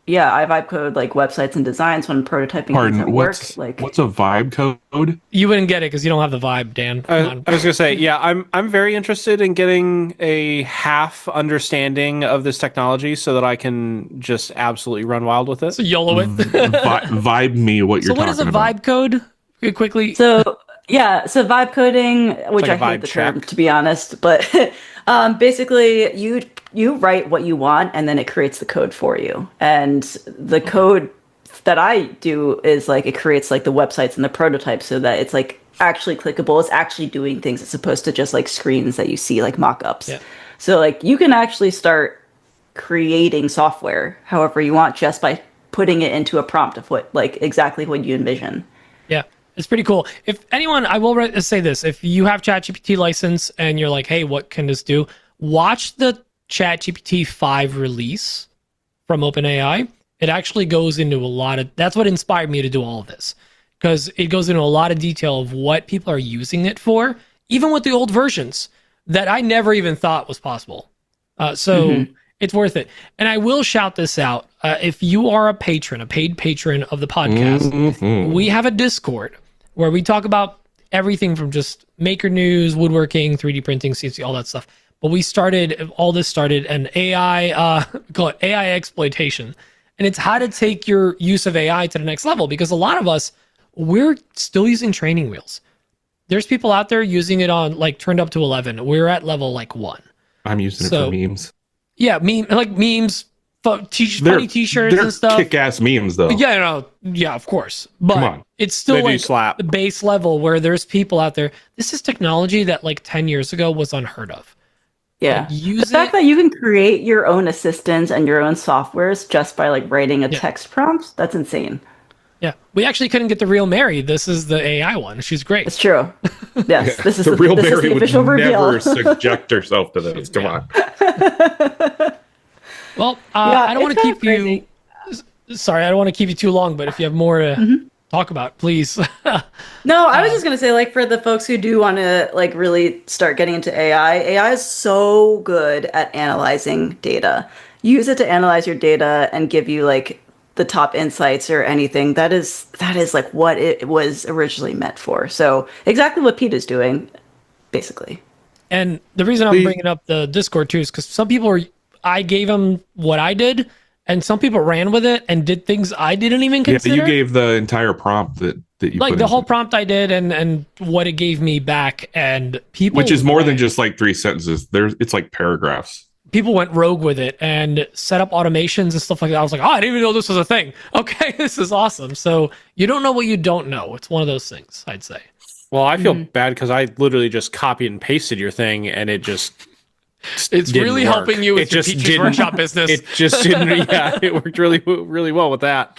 Yeah, I vibe code like websites and designs when prototyping things at work. What's a vibe code? You wouldn't get it because you don't have the vibe, Dan. I was gonna say, yeah, I'm very interested in getting a half understanding of this technology so that I can just absolutely run wild with it. So YOLO it. Vibe me what you're talking about. So what is a vibe code? Quickly. So vibe coding, which I hate the term, to be honest, but basically you write what you want and then it creates the code for you. And the code that I do is like, it creates like the websites and the prototypes so that it's like actually clickable. It's actually doing things as opposed to just like screens that you see, like mock-ups. Yeah. So like you can actually start creating software however you want just by putting it into a prompt of exactly what you envision. Yeah. It's pretty cool. If anyone, I will say this, if you have ChatGPT license and you're like, hey, what can this do? Watch the ChatGPT 5 release from OpenAI. It actually goes into a lot of, that's what inspired me to do all of this, because it goes into a lot of detail of what people are using it for, even with the old versions that I never even thought was possible. It's worth it. And I will shout this out. If you are a paid patron of the podcast, we have a Discord where we talk about everything from just maker news, woodworking, 3D printing, CNC, all that stuff. But all this started an AI, we call it AI exploitation. And it's how to take your use of AI to the next level, because a lot of us, we're still using training wheels. There's people out there using it on turned up to 11. We're at level 1. I'm using it for memes. Yeah, memes, funny t-shirts and stuff. Kick-ass memes, though. Yeah, of course. But it's still the base level where there's people out there. This is technology that 10 years ago was unheard of. Yeah. The fact that you can create your own assistants and your own softwares just by writing a text prompt, that's insane. Yeah. We actually couldn't get the real Mary. This is the AI one. She's great. It's true. Yes. This is the real Mary would never subject herself to this. Come on. Well, I don't want to keep you. Sorry, I don't want to keep you too long, but if you have more to talk about, please. No, I was just going to say, for the folks who do want to really start getting into AI is so good at analyzing data. Use it to analyze your data and give you the top insights or anything. That is what it was originally meant for. So exactly what Pete is doing, basically. And the reason I'm bringing up the Discord too is because some people I gave them what I did, and some people ran with it and did things I didn't even consider. Yeah, you gave the entire prompt that you put the whole prompt I did and what it gave me back, and people, which is more than just 3 sentences. It's paragraphs. People went rogue with it and set up automations and stuff like that. I was like, I didn't even know this was a thing. Okay, this is awesome. So you don't know what you don't know. It's one of those things, I'd say. Well, I feel bad because I literally just copied and pasted your thing, and it just it's really work. Helping you with your Teacher's Workshop business. It just didn't. Yeah, it worked really, really well with that.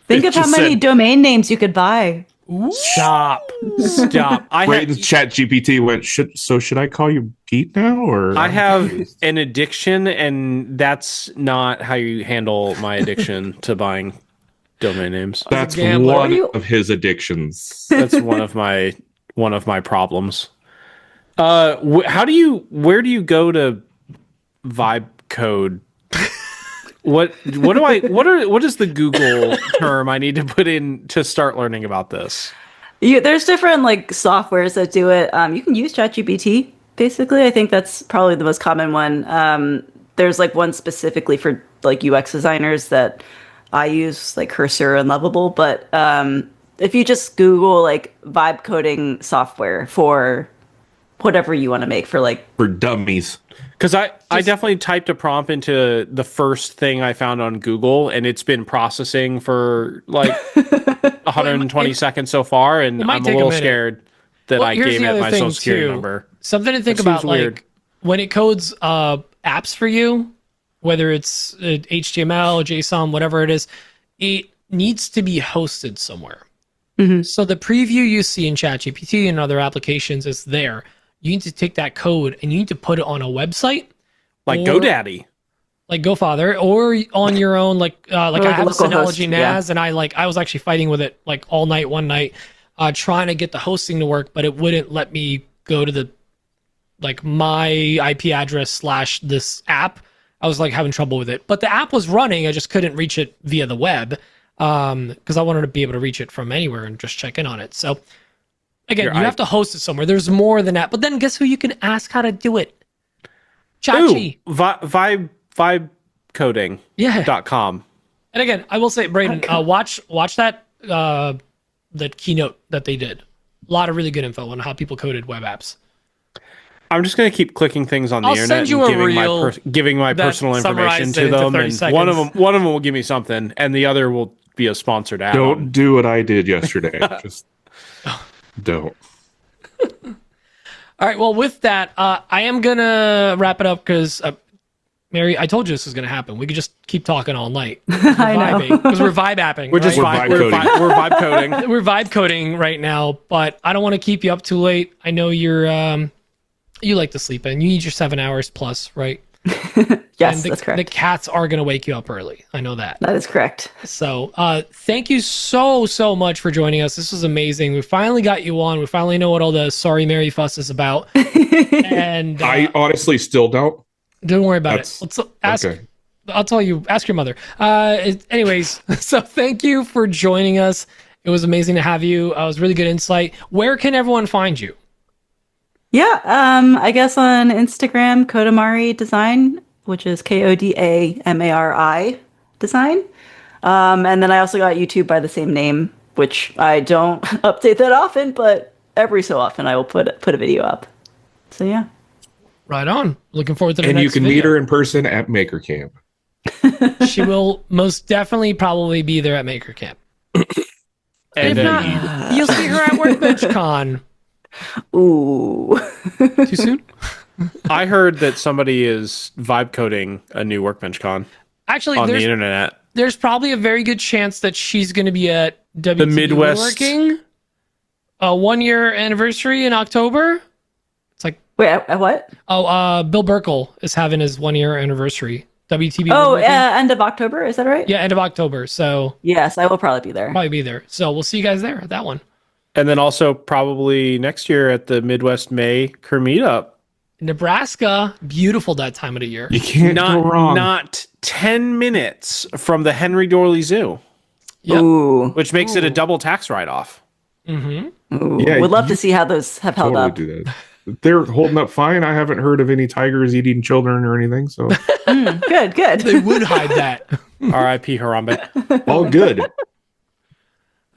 Think of how many domain names you could buy. Stop. Brayden's chat GPT went, should I call you Pete now? Or I have an addiction, and that's not how you handle my addiction to buying domain names. That's gambler. one of his addictions. That's one of my problems. Where do you go to vibe code? What is the Google term I need to put in to start learning about this? There's different like softwares that do it. You can use ChatGPT. Basically, I think that's probably the most common one. There's like one specifically for like UX designers that I use, like Cursor and Lovable. But if you just Google like vibe coding software for whatever you want to make for dummies. Because I definitely typed a prompt into the first thing I found on Google, and it's been processing for like 120 seconds so far, and I'm a little scared that I gave it my social security number. Something to think about, like when it codes apps for you, whether it's HTML, JSON, whatever it is, it needs to be hosted somewhere. Mm-hmm. So the preview you see in ChatGPT and other applications is there. You need to take that code and you need to put it on a website, like GoDaddy, like GoFather, or on your own. Like I have this Synology NAS, and I was actually fighting with it like all night one night, trying to get the hosting to work, but it wouldn't let me go to the like my IP address / this app. I was like having trouble with it, but the app was running. I just couldn't reach it via the web because I wanted to be able to reach it from anywhere and just check in on it. So. Again, you have to host it somewhere. There's more than that. But then guess who you can ask how to do it? Chachi. Vibecoding.com. And again, I will say, Brayden, watch that the keynote that they did. A lot of really good info on how people coded web apps. I'm just going to keep clicking things on the internet and giving my personal information to them. And one of them will give me something, and the other will be a sponsored add-on. Don't do what I did yesterday. Just don't. All right. Well, with that, I am gonna wrap it up because Mary, I told you this was gonna happen. We could just keep talking all night. I know, because we're vibe apping. We're vibe coding. We're vibe coding right now, but I don't want to keep you up too late. I know you're you like to sleep in. You need your 7 hours plus, right? Yes, that's correct. The cats are going to wake you up early. I know that. That is correct. So thank you so much for joining us. This was amazing. We finally got you on. We finally know what all the sorry Mary fuss is about. And I honestly still don't. Don't worry about it. Let's ask. Okay. I'll tell you. Ask your mother. Anyways, so thank you for joining us. It was amazing to have you. It was really good insight. Where can everyone find you? Yeah, I guess on Instagram, Kodamari Design, which is KODAMARI Design. And then I also got YouTube by the same name, which I don't update that often, but every so often I will put a video up. So yeah. Right on. Looking forward to the next video. And you can meet her in person at Maker Camp. She will most definitely probably be there at Maker Camp. And if not, you'll see her at Workbench Con. Ooh. Too soon? I heard that somebody is vibe coding a new Workbench Con. Actually, on the internet. There's probably a very good chance that she's going to be at the Midwest Woodworking. 1 year anniversary in October. It's like wait, at what? Oh, Bill Burkle is having his 1 year anniversary. WTB. Oh, end of October. Is that right? Yeah, end of October. So yes, I will probably be there. So we'll see you guys there at that one. And then also probably next year at the Midwest Maker Meetup. Nebraska, beautiful that time of the year. You can't go wrong. Not 10 minutes from the Henry Dorley Zoo. Yep. Ooh. Which makes it a double tax write-off. Mm-hmm. Yeah, would love to see how those have held up. Do that. They're holding up fine. I haven't heard of any tigers eating children or anything. So good. They would hide that. R.I.P. Harambe. All good.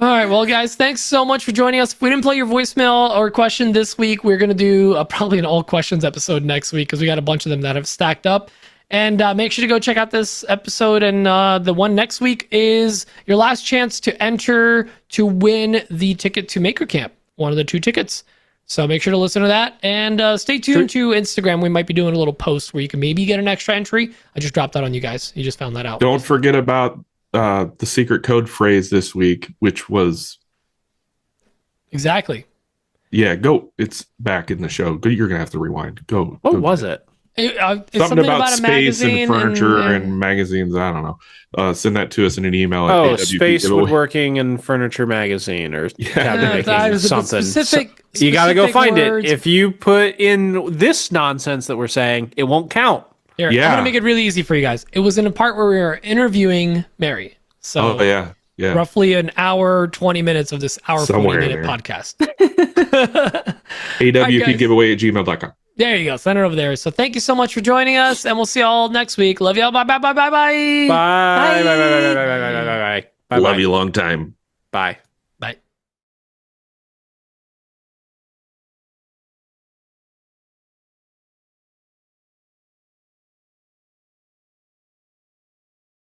All right, well, guys, thanks so much for joining us. If we didn't play your voicemail or question this week, we're going to do probably an all questions episode next week because we got a bunch of them that have stacked up. And make sure to go check out this episode. And the one next week is your last chance to enter to win the ticket to Maker Camp, one of the 2 tickets. So make sure to listen to that. And stay tuned to Instagram. We might be doing a little post where you can maybe get an extra entry. I just dropped that on you guys. You just found that out. Don't forget about the secret code phrase this week, which was Exactly. Yeah, go. It's back in the show. You're gonna have to rewind. Go. What go was get it? It's something about a space and magazine furniture and magazines. I don't know. Send that to us in an email. At AWP Space Giveaway. Woodworking and Furniture Magazine or cabinet making something. You got to go find words. it. If you put in this nonsense that we're saying, it won't count. Here, Yeah. I'm gonna make it really easy for you guys. It was in a part where we were interviewing Mary. So Oh yeah. roughly an hour, 20 minutes of this hour, Somewhere 40 minute in there. podcast. AWPgiveaway@gmail.com. There you go. Send it over there. So thank you so much for joining us, and we'll see y'all next week. Love y'all. Bye, bye, bye, bye, bye. Bye. Bye. Bye. Bye. Bye. Bye. Bye. Bye. Bye. Bye. Love you long time. Bye.